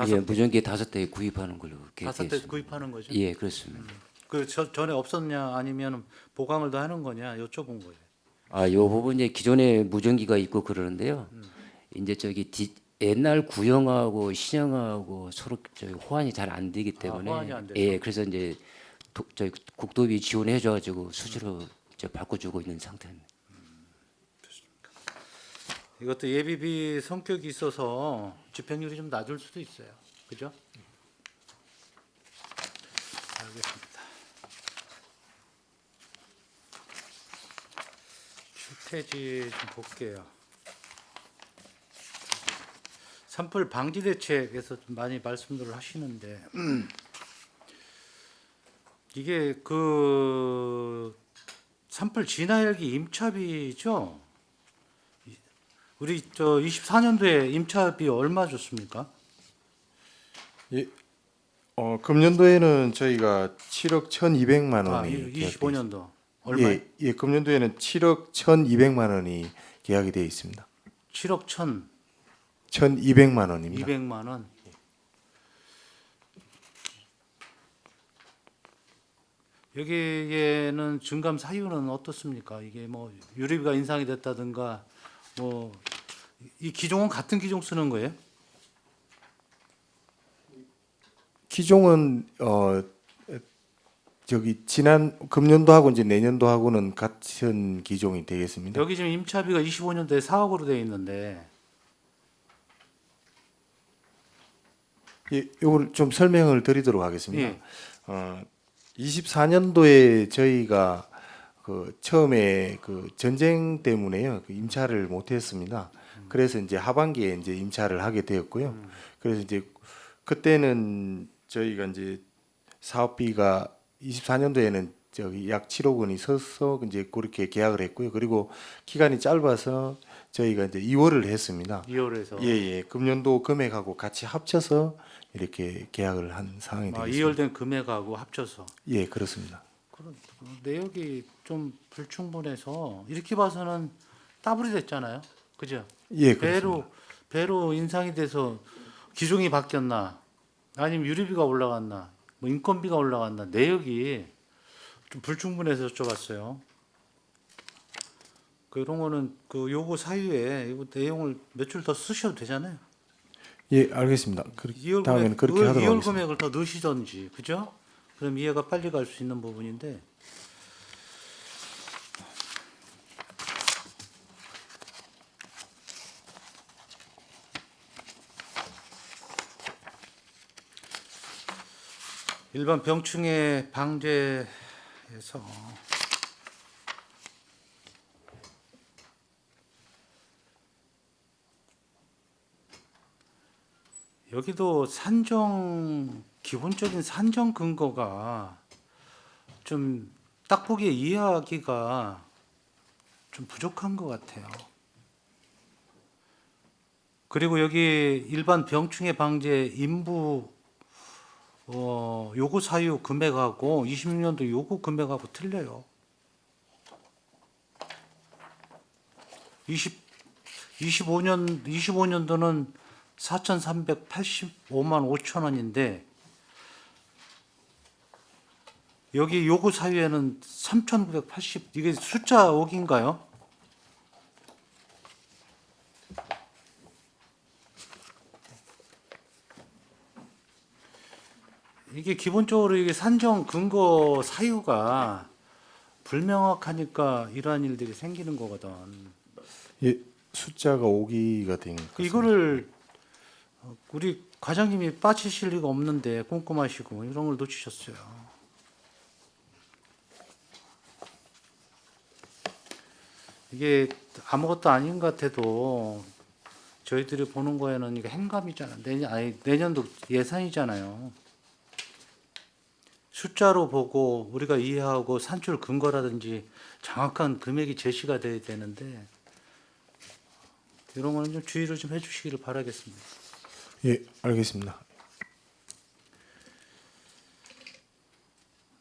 [SPEAKER 4] 예, 무전기 5대 구입하는 걸로
[SPEAKER 6] 다섯 대
[SPEAKER 4] 계획했습니다.
[SPEAKER 6] 구입하는 거죠?
[SPEAKER 4] 예, 그렇습니다.
[SPEAKER 6] 그 전에 없었냐 아니면 보강을 더 하는 거냐 여쭤본 거예요.
[SPEAKER 4] 아, 요 부분 이제 기존에 무전기가 있고 그러는데요. 이제 옛날 구형하고 신형하고 서로 호환이 잘 안 되기 때문에
[SPEAKER 6] 호환이 안 돼서.
[SPEAKER 4] 예, 그래서 이제 저희 국토비 지원해 줘 가지고 수시로 바꿔 주고 있는 상태입니다.
[SPEAKER 6] 이것도 예비비 성격이 있어서 집행률이 좀 낮을 수도 있어요. 그죠? 알겠습니다. 7페이지 좀 볼게요. 산불 방지 대책에서 좀 많이 말씀들을 하시는데 이게 그 산불 진화 헬기 임차비죠? 우리 24년도에 임차비 얼마 줬습니까?
[SPEAKER 3] 예, 금년도에는 저희가 7억 1,200만
[SPEAKER 6] 아,
[SPEAKER 3] 원이
[SPEAKER 6] 25년도 얼마?
[SPEAKER 3] 예, 예, 금년도에는 7억 1,200만 원이 계약이 되어 있습니다.
[SPEAKER 6] 7억
[SPEAKER 3] 1,200만 원입니다.
[SPEAKER 6] 1,200만 원. 여기에는 증감 사유는 어떻습니까? 이게 뭐 유류비가 인상이 됐다든가 뭐 이 기종은 같은 기종 쓰는 거예요?
[SPEAKER 3] 기종은 저기 지난 금년도하고 이제 내년도하고는 같은 기종이 되겠습니다.
[SPEAKER 6] 여기 지금 임차비가 25년도에 4억으로 되어 있는데
[SPEAKER 3] 예, 이걸 좀 설명을 드리도록 하겠습니다.
[SPEAKER 6] 예.
[SPEAKER 3] 24년도에 저희가 그 처음에 그 전쟁 때문에요, 그 임차를 못했습니다. 그래서 이제 하반기에 이제 임차를 하게 되었고요. 그래서 이제 그때는 저희가 이제 사업비가 24년도에는 저기 약 7억 원이 서서 이제 그렇게 계약을 했고요. 그리고 기간이 짧아서 저희가 이제 2월을 했습니다.
[SPEAKER 6] 2월에서
[SPEAKER 3] 예. 금년도 금액하고 같이 합쳐서 이렇게 계약을 한 상황이 되겠습니다.
[SPEAKER 6] 2월 된 금액하고 합쳐서
[SPEAKER 3] 예, 그렇습니다.
[SPEAKER 6] 그런 내역이 좀 불충분해서 이렇게 봐서는 따블이 됐잖아요. 그죠?
[SPEAKER 3] 예, 그렇습니다.
[SPEAKER 6] 배로 인상이 돼서 기종이 바뀌었나 아니면 유류비가 올라갔나 뭐 인건비가 올라갔나 내역이 좀 불충분해서 여쭤봤어요. 그런 거는 그 요구 사유에 이거 내용을 몇 줄 더 쓰셔도 되잖아요.
[SPEAKER 3] 예, 알겠습니다. 다음에는 그렇게 하도록
[SPEAKER 6] 2월
[SPEAKER 3] 하겠습니다.
[SPEAKER 6] 금액을 더 넣으시던지 그죠? 그럼 이해가 빨리 갈 수 있는 부분인데 일반 병충해 방제에서 여기도 기본적인 산정 근거가 좀 딱 보기에 이해하기가 좀 부족한 것 같아요. 그리고 여기 일반 병충해 방제 인부 요구 사유 금액하고 26년도 요구 금액하고 틀려요. 25년도는 4,385만 5천 원인데 여기 요구 사유에는 3,980 이게 숫자 5기인가요? 이게 기본적으로 이게 산정 근거 사유가 불명확하니까 이러한 일들이 생기는 거거든.
[SPEAKER 3] 예, 숫자가 5기가 된 것 같습니다.
[SPEAKER 6] 이거를 우리 과장님이 빠지실 리가 없는데 꼼꼼하시고 이런 걸 놓치셨어요. 이게 아무것도 아닌 것 같아도 저희들이 보는 거에는 이게 행감이잖아. 내년도 예산이잖아요. 숫자로 보고 우리가 이해하고 산출 근거라든지 정확한 금액이 제시가 돼야 되는데 이런 거는 좀 주의를 좀 해주시기를 바라겠습니다.
[SPEAKER 3] 예, 알겠습니다.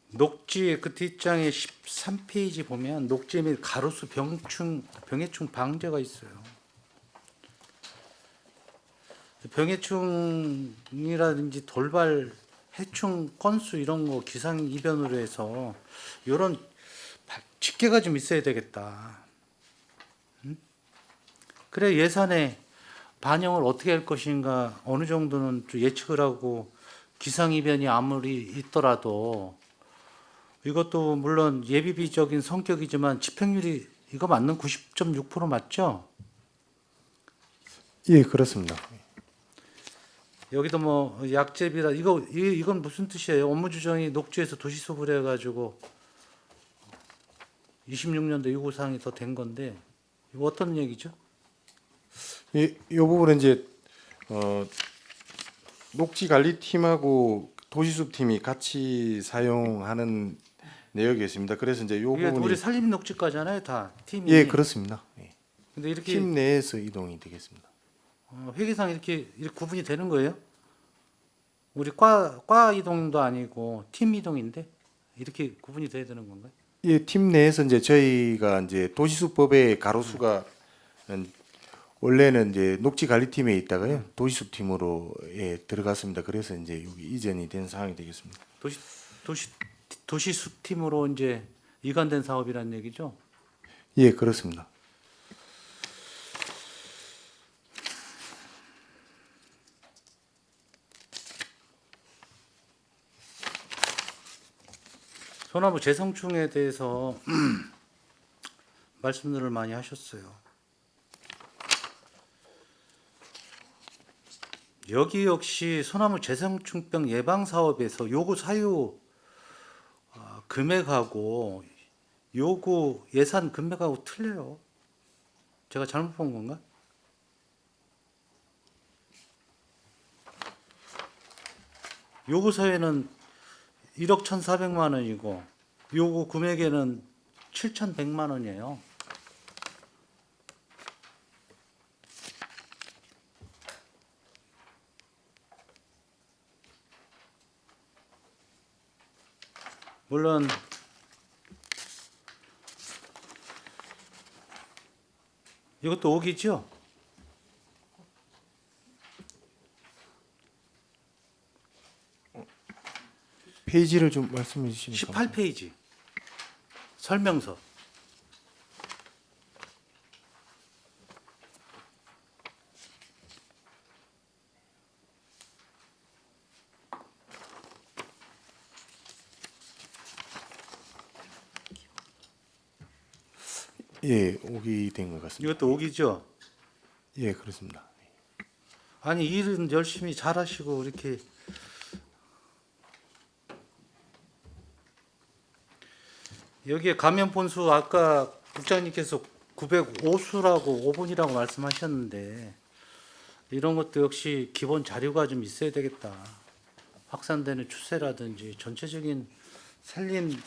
[SPEAKER 6] 녹지 그 뒷장에 13페이지 보면 녹지 및 가로수 병해충 방제가 있어요. 병해충이라든지 돌발 해충 건수 이런 거 기상 이변으로 해서 이런 집계가 좀 있어야 되겠다. 그래 예산에 반영을 어떻게 할 것인가 어느 정도는 좀 예측을 하고 기상 이변이 아무리 있더라도 이것도 물론 예비비적인 성격이지만 집행률이 이거 맞는 90.6% 맞죠?
[SPEAKER 3] 예, 그렇습니다.
[SPEAKER 6] 여기도 뭐 약제비라 이건 무슨 뜻이에요? 업무주정이 녹지에서 도시수부를 해가지고 26년도 요구사항이 더 된 건데 이거 어떤 얘기죠?
[SPEAKER 3] 이 부분은 이제 녹지 관리팀하고 도시숲팀이 같이 사용하는 내역이었습니다. 그래서 이제 이
[SPEAKER 6] 이게
[SPEAKER 3] 부분이
[SPEAKER 6] 우리 산림 녹지과잖아요, 다 팀이.
[SPEAKER 3] 예, 그렇습니다. 예.
[SPEAKER 6] 근데 이렇게
[SPEAKER 3] 팀 내에서 이동이 되겠습니다.
[SPEAKER 6] 회계상 이렇게 구분이 되는 거예요? 우리 과 이동도 아니고 팀 이동인데 이렇게 구분이 돼야 되는 건가요?
[SPEAKER 3] 예, 팀 내에서 이제 저희가 이제 도시숲법의 가로수가 원래는 이제 녹지관리팀에 있다가요 도시숲팀으로 예, 들어갔습니다. 그래서 이제 여기 이전이 된 상황이 되겠습니다.
[SPEAKER 6] 도시숲팀으로 이제 이관된 사업이라는 얘기죠?
[SPEAKER 3] 예, 그렇습니다.
[SPEAKER 6] 소나무 재성충에 대해서 말씀들을 많이 하셨어요. 여기 역시 소나무 재성충병 예방 사업에서 요구 사유 금액하고 요구 예산 금액하고 틀려요. 제가 잘못 본 건가? 요구 사유는 1억 1,400만 원이고 요구 금액에는 7,100만 원이에요. 물론 이것도 5기죠?
[SPEAKER 3] 페이지를 좀 말씀해 주시면
[SPEAKER 6] 18페이지 설명서.
[SPEAKER 3] 예, 오기 된 것 같습니다.
[SPEAKER 6] 이것도 5기죠?
[SPEAKER 3] 예, 그렇습니다.
[SPEAKER 6] 아니 일은 열심히 잘하시고 이렇게 여기에 감염 본수 아까 국장님께서 905수라고 5분이라고 말씀하셨는데 이런 것도 역시 기본 자료가 좀 있어야 되겠다. 확산되는 추세라든지 전체적인 산림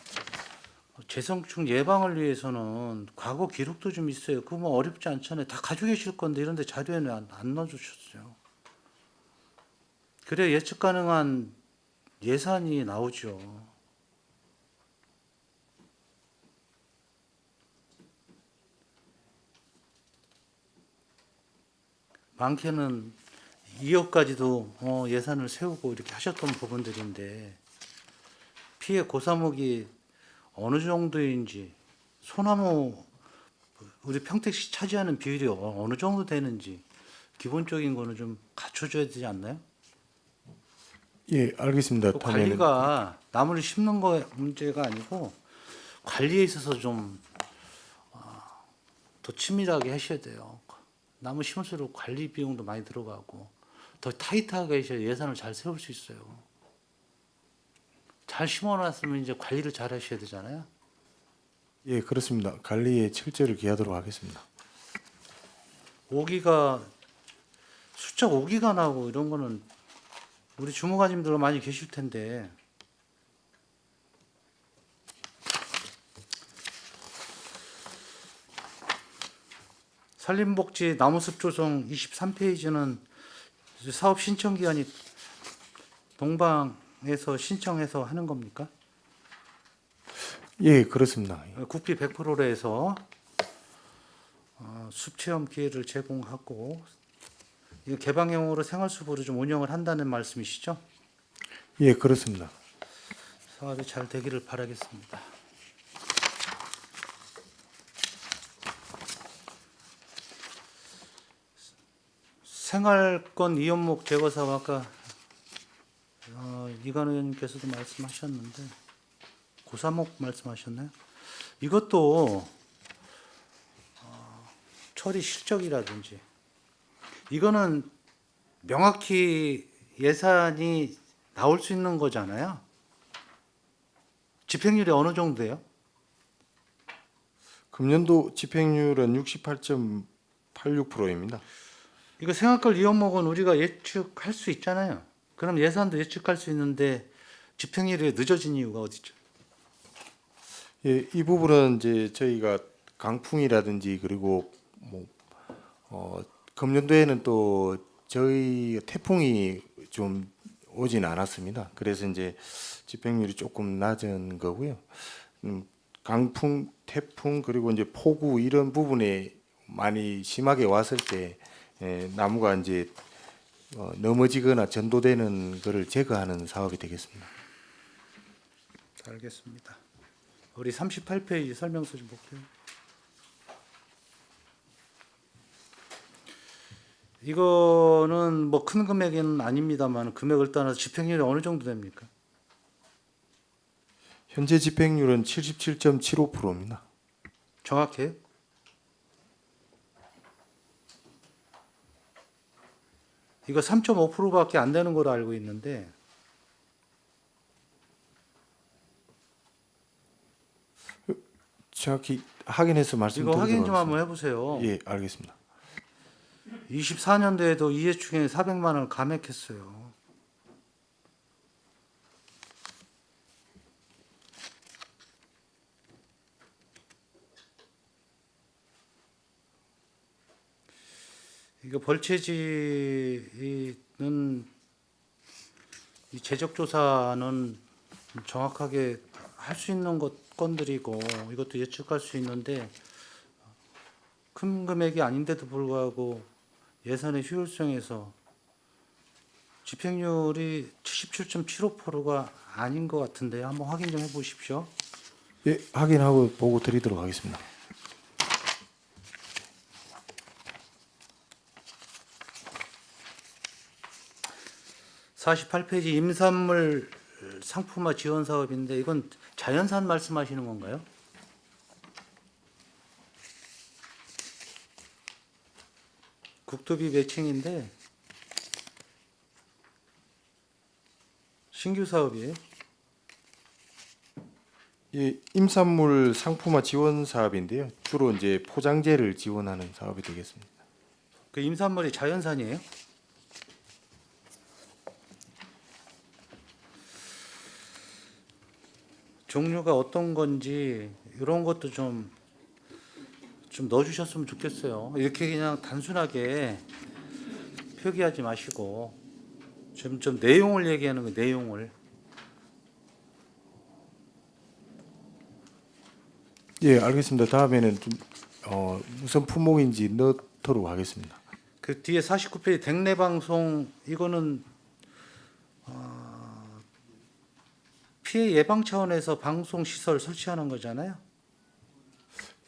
[SPEAKER 6] 재성충 예방을 위해서는 과거 기록도 좀 있어요. 그거 뭐 어렵지 않잖아요. 다 가지고 계실 건데 이런데 자료에는 안 넣어주셨어요. 그래 예측 가능한 예산이 나오죠. 많게는 2억까지도 예산을 세우고 이렇게 하셨던 부분들인데 피해 고사목이 어느 정도인지, 소나무 우리 평택시 차지하는 비율이 어느 정도 되는지 기본적인 거는 좀 갖춰줘야 되지 않나요?
[SPEAKER 3] 예, 알겠습니다.
[SPEAKER 6] 그
[SPEAKER 3] 다음에는
[SPEAKER 6] 관리가 나무를 심는 거 문제가 아니고 관리에 있어서 좀 더 치밀하게 하셔야 돼요. 나무 심을수록 관리 비용도 많이 들어가고 더 타이트하게 하셔야 예산을 잘 세울 수 있어요. 잘 심어놨으면 이제 관리를 잘 하셔야 되잖아요.
[SPEAKER 3] 예, 그렇습니다. 관리에 철저를 기하도록 하겠습니다.
[SPEAKER 6] 오기가 숫자 오기가 나고 이런 거는 우리 주무관님들 많이 계실 텐데 산림복지 나무숲 조성 23페이지는 사업 신청 기한이 동방에서 신청해서 하는 겁니까?
[SPEAKER 3] 예, 그렇습니다.
[SPEAKER 6] 국비 100%로 해서 숲 체험 기회를 제공하고 이거 개방형으로 생활숲으로 좀 운영을 한다는 말씀이시죠?
[SPEAKER 3] 예, 그렇습니다.
[SPEAKER 6] 사업이 잘 되기를 바라겠습니다. 생활권 이연목 제거 사업 아까 이관 의원님께서도 말씀하셨는데 고사목 말씀하셨나요? 이것도 처리 실적이라든지 이거는 명확히 예산이 나올 수 있는 거잖아요. 집행률이 어느 정도 돼요?
[SPEAKER 3] 금년도 집행률은 68.86%입니다.
[SPEAKER 6] 이거 생활권 이연목은 우리가 예측할 수 있잖아요. 그럼 예산도 예측할 수 있는데 집행률이 늦어진 이유가 어디죠?
[SPEAKER 3] 예, 이 부분은 이제 저희가 강풍이라든지 그리고 금년도에는 또 저희 태풍이 좀 오진 않았습니다. 그래서 이제 집행률이 조금 낮은 거고요. 강풍, 태풍 그리고 이제 폭우 이런 부분에 많이 심하게 왔을 때 나무가 이제 넘어지거나 전도되는 것을 제거하는 사업이 되겠습니다.
[SPEAKER 6] 알겠습니다. 우리 38페이지 설명서 좀 볼게요. 이거는 뭐 큰 금액은 아닙니다만 금액을 떠나서 집행률이 어느 정도 됩니까?
[SPEAKER 3] 현재 집행률은 77.75%입니다.
[SPEAKER 6] 정확해요? 이거 3.5%밖에 안 되는 걸로 알고 있는데
[SPEAKER 3] 정확히 확인해서
[SPEAKER 6] 이거
[SPEAKER 3] 말씀드리도록
[SPEAKER 6] 확인 좀
[SPEAKER 3] 하겠습니다.
[SPEAKER 6] 한번 해보세요.
[SPEAKER 3] 예, 알겠습니다.
[SPEAKER 6] 24년도에도 이해충에 400만 원을 감액했어요. 이거 벌채지는 이 재적조사는 정확하게 할 수 있는 건들이고 이것도 예측할 수 있는데 큰 금액이 아닌데도 불구하고 예산의 효율성에서 집행률이 77.75%가 아닌 것 같은데 한번 확인 좀 해보십시오.
[SPEAKER 3] 예, 확인하고 보고 드리도록 하겠습니다.
[SPEAKER 6] (48페이지) 임산물 상품화 지원 사업인데 이건 자연산 말씀하시는 건가요? 국토비 매칭인데 신규 사업이에요?
[SPEAKER 3] 예, 임산물 상품화 지원 사업인데요. 주로 이제 포장재를 지원하는 사업이 되겠습니다.
[SPEAKER 6] 그 임산물이 자연산이에요? 종류가 어떤 건지 이런 것도 좀 넣어주셨으면 좋겠어요. 이렇게 그냥 단순하게 표기하지 마시고 좀 내용을 얘기하는 거 내용을.
[SPEAKER 3] 예, 알겠습니다. 다음에는 좀 무슨 품목인지 넣도록 하겠습니다.
[SPEAKER 6] 그 뒤에 49페이지 백내 방송 이거는 피해 예방 차원에서 방송 시설 설치하는 거잖아요.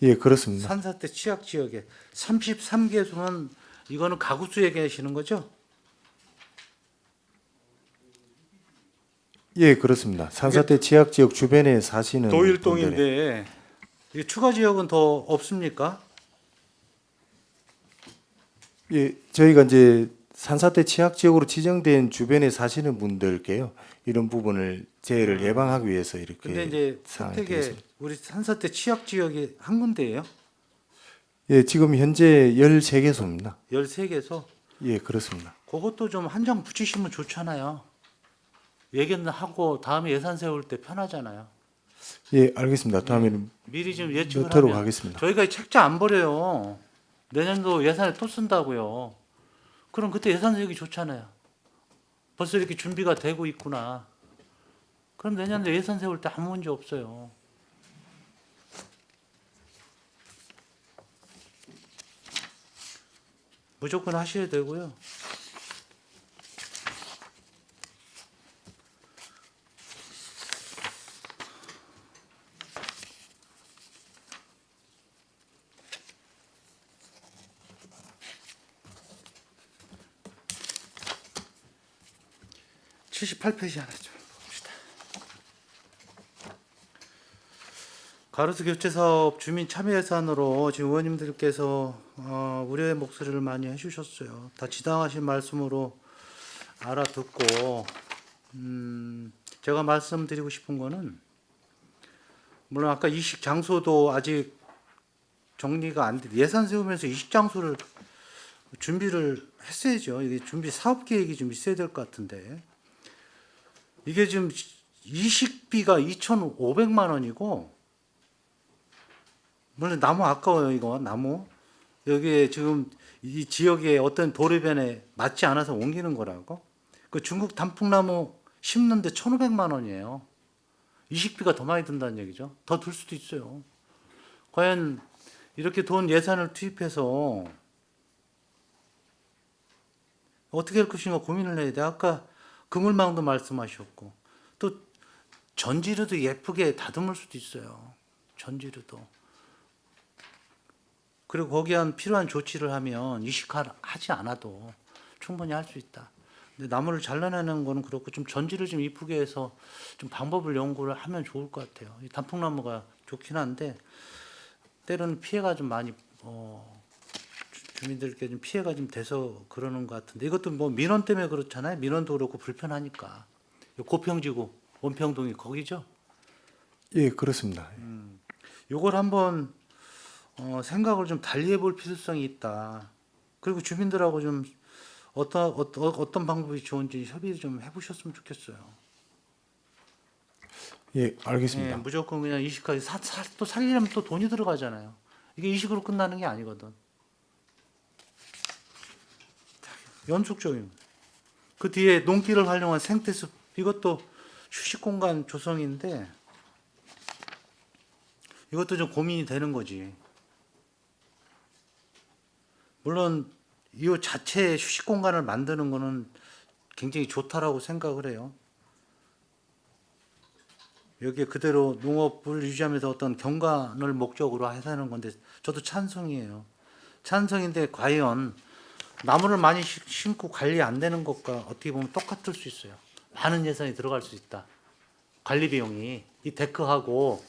[SPEAKER 3] 예, 그렇습니다.
[SPEAKER 6] 산사태 취약 지역에 33개소는 이거는 가구수 얘기하시는 거죠?
[SPEAKER 3] 예, 그렇습니다. 산사태 취약 지역 주변에 사시는 분들의
[SPEAKER 6] 도일동인데 이 추가 지역은 더 없습니까?
[SPEAKER 3] 예, 저희가 이제 산사태 취약 지역으로 지정된 주변에 사시는 분들께요. 이런 부분을 재해를 예방하기 위해서 이렇게
[SPEAKER 6] 근데 이제
[SPEAKER 3] 상황이
[SPEAKER 6] 선택에
[SPEAKER 3] 되겠습니다.
[SPEAKER 6] 우리 산사태 취약 지역이 한 군데예요.
[SPEAKER 3] 예, 지금 현재 13개소입니다.
[SPEAKER 6] 13개소.
[SPEAKER 3] 예, 그렇습니다.
[SPEAKER 6] 그것도 좀 한 장 붙이시면 좋잖아요. 얘기는 하고 다음에 예산 세울 때 편하잖아요.
[SPEAKER 3] 예, 알겠습니다. 다음에는
[SPEAKER 6] 미리 좀 예측을
[SPEAKER 3] 넣도록
[SPEAKER 6] 하면
[SPEAKER 3] 하겠습니다.
[SPEAKER 6] 저희가 이 책자 안 버려요. 내년도 예산에 또 쓴다고요. 그럼 그때 예산 세우기 좋잖아요. 벌써 이렇게 준비가 되고 있구나. 그럼 내년도 예산 세울 때 아무 문제 없어요. 무조건 하셔야 되고요. (78페이지) 하나 좀 봅시다. 가로수 교체 사업 주민 참여 예산으로 지금 의원님들께서 우려의 목소리를 많이 해주셨어요. 다 지당하신 말씀으로 알아듣고 제가 말씀드리고 싶은 거는 물론 아까 이식 장소도 아직 정리가 안 돼. 예산 세우면서 이식 장소를 준비를 했어야죠. 이게 준비 사업 계획이 좀 있어야 될 것 같은데 이게 지금 이식비가 2,500만 원이고 물론 나무 아까워요. 이거 나무 여기에 지금 이 지역에 어떤 도로변에 맞지 않아서 옮기는 거라고. 그 중국 단풍나무 심는데 1,500만 원이에요. 이식비가 더 많이 든다는 얘기죠. 더 들 수도 있어요. 과연 이렇게 돈 예산을 투입해서 어떻게 할 것인가 고민을 해야 돼. 아까 그물망도 말씀하셨고 또 전지르도 예쁘게 다듬을 수도 있어요. 전지르도. 그리고 거기에 한 필요한 조치를 하면 이식하지 않아도 충분히 할 수 있다. 근데 나무를 잘라내는 거는 그렇고 좀 전지를 좀 이쁘게 해서 좀 방법을 연구를 하면 좋을 것 같아요. 이 단풍나무가 좋긴 한데 때로는 피해가 좀 많이 주민들께 좀 피해가 좀 돼서 그러는 것 같은데 이것도 뭐 민원 때문에 그렇잖아요. 민원도 그렇고 불편하니까. 고평지구 원평동이 거기죠.
[SPEAKER 3] 예, 그렇습니다.
[SPEAKER 6] 요걸 한번 생각을 좀 달리 해볼 필요성이 있다. 그리고 주민들하고 좀 어떤 방법이 좋은지 협의 좀 해보셨으면 좋겠어요.
[SPEAKER 3] 예, 알겠습니다.
[SPEAKER 6] 예, 무조건 그냥 이식까지 또 살리려면 또 돈이 들어가잖아요. 이게 이식으로 끝나는 게 아니거든. 연속적인. 그 뒤에 농기를 활용한 생태숲 이것도 휴식 공간 조성인데 이것도 좀 고민이 되는 거지. 물론 이 자체 휴식 공간을 만드는 거는 굉장히 좋다라고 생각을 해요. 여기에 그대로 농업을 유지하면서 어떤 경관을 목적으로 하는 건데 저도 찬성이에요. 찬성인데 과연 나무를 많이 심고 관리 안 되는 것과 어떻게 보면 똑같을 수 있어요. 많은 예산이 들어갈 수 있다. 관리 비용이 이 데크하고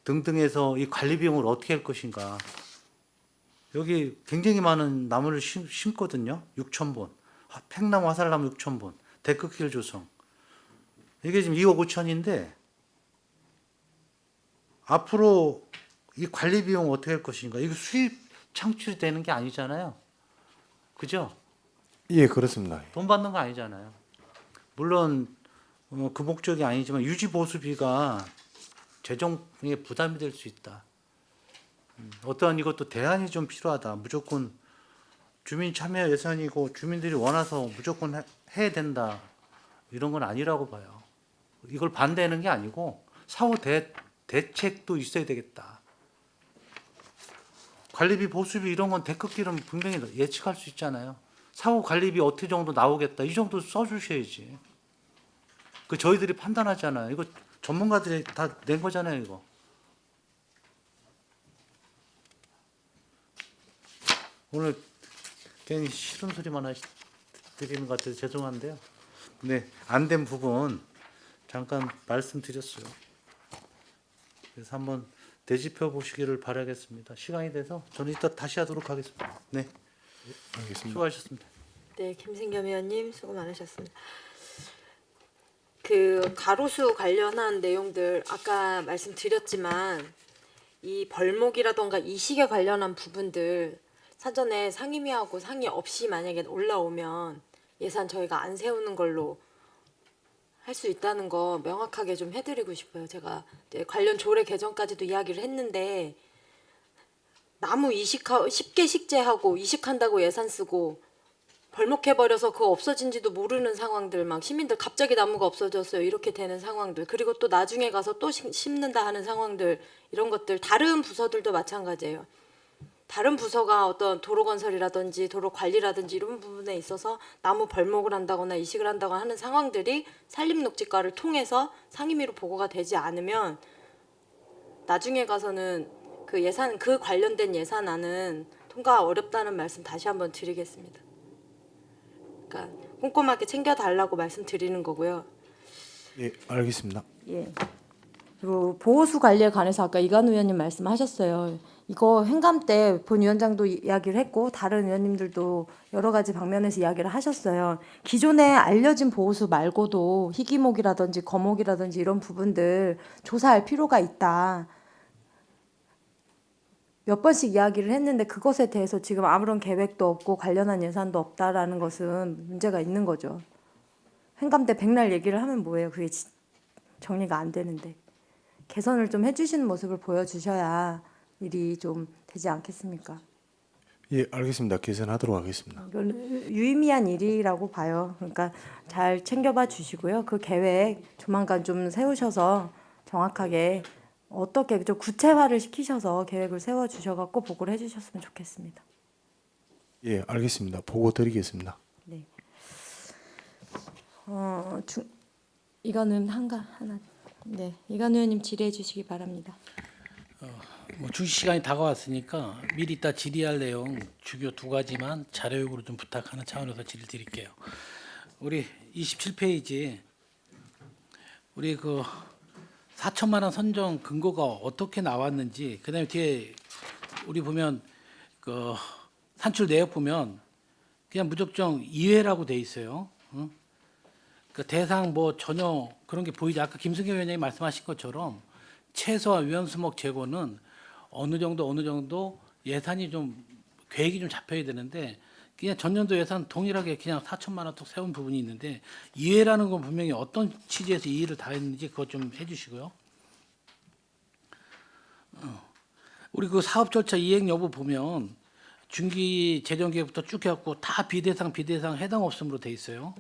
[SPEAKER 6] 등등해서 이 관리 비용을 어떻게 할 것인가. 여기 굉장히 많은 나무를 심거든요. 6,000본. 팽나무 화살나무 6,000본. 데크길 조성. 이게 지금 2억 5천인데 앞으로 이 관리 비용 어떻게 할 것인가. 이거 수입 창출이 되는 게 아니잖아요. 그죠?
[SPEAKER 3] 예, 그렇습니다.
[SPEAKER 6] 돈 받는 거 아니잖아요. 물론 그 목적이 아니지만 유지 보수비가 재정에 부담이 될 수 있다. 어떠한 이것도 대안이 좀 필요하다. 무조건 주민 참여 예산이고 주민들이 원해서 무조건 해야 된다. 이런 건 아니라고 봐요. 이걸 반대하는 게 아니고 사후 대책도 있어야 되겠다. 관리비, 보수비 이런 건 데크길은 분명히 예측할 수 있잖아요. 사후 관리비 어떻게 정도 나오겠다. 이 정도 써주셔야지. 그 저희들이 판단하잖아요. 이거 전문가들이 다 낸 거잖아요, 이거. 오늘 괜히 싫은 소리만 드리는 것 같아서 죄송한데요. 네, 안 된 부분 잠깐 말씀드렸어요. 그래서 한번 되짚어 보시기를 바라겠습니다. 시간이 돼서 저는 이따 다시 하도록 하겠습니다. 네,
[SPEAKER 3] 알겠습니다.
[SPEAKER 6] 수고하셨습니다.
[SPEAKER 1] 네, 김승겸 의원님 수고 많으셨습니다. 그 가로수 관련한 내용들 아까 말씀드렸지만 이 벌목이라던가 이식에 관련한 부분들 사전에 상임위하고 상의 없이 만약에 올라오면 예산 저희가 안 세우는 걸로 할 수 있다는 거 명확하게 좀 해드리고 싶어요. 제가 이제 관련 조례 개정까지도 이야기를 했는데 나무 쉽게 식재하고 이식한다고 예산 쓰고 벌목해버려서 그거 없어진지도 모르는 상황들, 막 시민들 갑자기 나무가 없어졌어요 이렇게 되는 상황들, 그리고 또 나중에 가서 또 심는다 하는 상황들, 이런 것들 다른 부서들도 마찬가지예요. 다른 부서가 어떤 도로 건설이라든지 도로 관리라든지 이런 부분에 있어서 나무 벌목을 한다거나 이식을 한다거나 하는 상황들이 산림녹지과를 통해서 상임위로 보고가 되지 않으면 나중에 가서는 그 관련된 예산안은 통과가 어렵다는 말씀 다시 한번 드리겠습니다. 그러니까 꼼꼼하게 챙겨달라고 말씀드리는 거고요.
[SPEAKER 3] 예, 알겠습니다.
[SPEAKER 1] 예. 그리고 보호수 관리에 관해서 아까 이관우 의원님 말씀하셨어요. 이거 행감 때 본 위원장도 이야기를 했고 다른 의원님들도 여러 가지 방면에서 이야기를 하셨어요. 기존에 알려진 보호수 말고도 희귀목이라든지 거목이라든지 이런 부분들 조사할 필요가 있다. 몇 번씩 이야기를 했는데 그것에 대해서 지금 아무런 계획도 없고 관련한 예산도 없다라는 것은 문제가 있는 거죠. 행감 때 백날 얘기를 하면 뭐예요? 그게 정리가 안 되는데. 개선을 좀 해주시는 모습을 보여주셔야 일이 좀 되지 않겠습니까?
[SPEAKER 3] 예, 알겠습니다. 개선하도록 하겠습니다.
[SPEAKER 1] 이건 유의미한 일이라고 봐요. 그러니까 잘 챙겨봐 주시고요. 그 계획 조만간 좀 세우셔서 정확하게 어떻게 좀 구체화를 시키셔서 계획을 세워 주셔갖고 보고를 해주셨으면 좋겠습니다.
[SPEAKER 3] 예, 알겠습니다. 보고 드리겠습니다.
[SPEAKER 1] 네. 이거는 하나. 네, 이관 의원님 질의해 주시기 바랍니다.
[SPEAKER 2] 뭐 주시 시간이 다가왔으니까 미리 이따 질의할 내용 주요 2가지만 자료 요구를 좀 부탁하는 차원에서 질의 드릴게요. 우리 27페이지 우리 그 4천만 원 선정 근거가 어떻게 나왔는지, 그다음에 뒤에 우리 보면 그 산출 내역 보면 그냥 무작정 이외라고 돼 있어요. 응? 그 대상 뭐 전혀 그런 게 보이지. 아까 김승겸 위원장이 말씀하신 것처럼 채소와 위험수목 제거는 어느 정도 예산이 좀 계획이 좀 잡혀야 되는데 그냥 전년도 예산 동일하게 그냥 4천만 원 뚝 세운 부분이 있는데 이해라는 건 분명히 어떤 취지에서 이해를 다 했는지 그것 좀 해주시고요. 우리 그 사업 절차 이행 여부 보면 중기 재정 계획부터 쭉 해갖고 다 비대상 해당 없음으로 돼 있어요.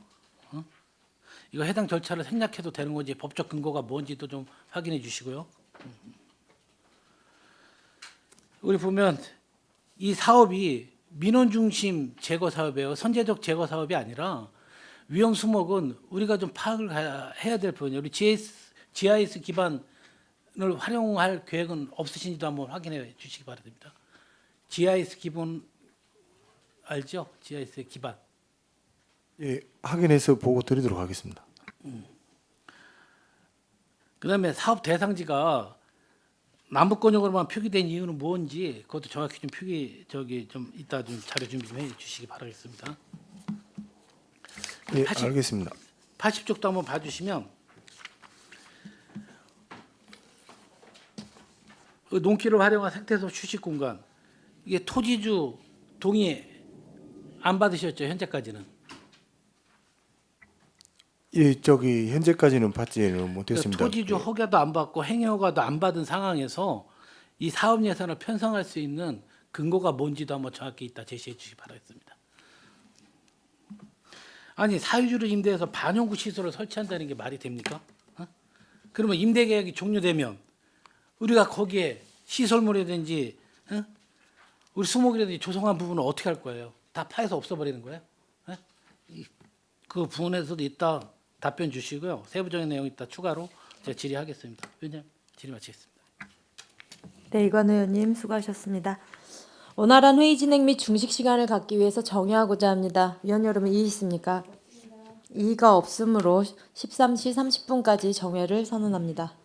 [SPEAKER 2] 이거 해당 절차를 생략해도 되는 건지 법적 근거가 뭔지도 좀 확인해 주시고요. 우리 보면 이 사업이 민원 중심 제거 사업이에요. 선제적 제거 사업이 아니라 위험 수목은 우리가 좀 파악을 해야 될 부분이에요. 우리 GIS 기반을 활용할 계획은 없으신지도 한번 확인해 주시기 바랍니다. GIS 기본 알죠? GIS 기반.
[SPEAKER 3] 예, 확인해서 보고 드리도록 하겠습니다.
[SPEAKER 2] 그다음에 사업 대상지가 남북권역으로만 표기된 이유는 뭔지 그것도 정확히 좀 좀 이따 좀 자료 준비 좀 해주시기 바라겠습니다.
[SPEAKER 3] 예,
[SPEAKER 2] 80
[SPEAKER 3] 알겠습니다.
[SPEAKER 2] 80쪽도 한번 봐주시면 그 농기를 활용한 생태소 휴식 공간 이게 토지주 동의 안 받으셨죠 현재까지는?
[SPEAKER 3] 예, 저기 현재까지는 받지는 못했습니다.
[SPEAKER 2] 토지주 허가도 안 받고 행위허가도 안 받은 상황에서 이 사업 예산을 편성할 수 있는 근거가 뭔지도 한번 정확히 이따 제시해 주시기 바라겠습니다. 아니 사유지를 임대해서 반영구 시설을 설치한다는 게 말이 됩니까? 그러면 임대 계약이 종료되면 우리가 거기에 시설물이라든지 우리 수목이라든지 조성한 부분은 어떻게 할 거예요? 다 파해서 없애버리는 거예요? 그 부분에서도 이따 답변 주시고요. 세부적인 내용 이따 추가로 제가 질의하겠습니다. 위원님 질의 마치겠습니다.
[SPEAKER 1] 네, 이관 의원님 수고하셨습니다. 원활한 회의 진행 및 중식 시간을 갖기 위해서 정의하고자 합니다. 위원 여러분 이의 있습니까? 이의가 없으므로 13시 30분까지 정회를 선언합니다.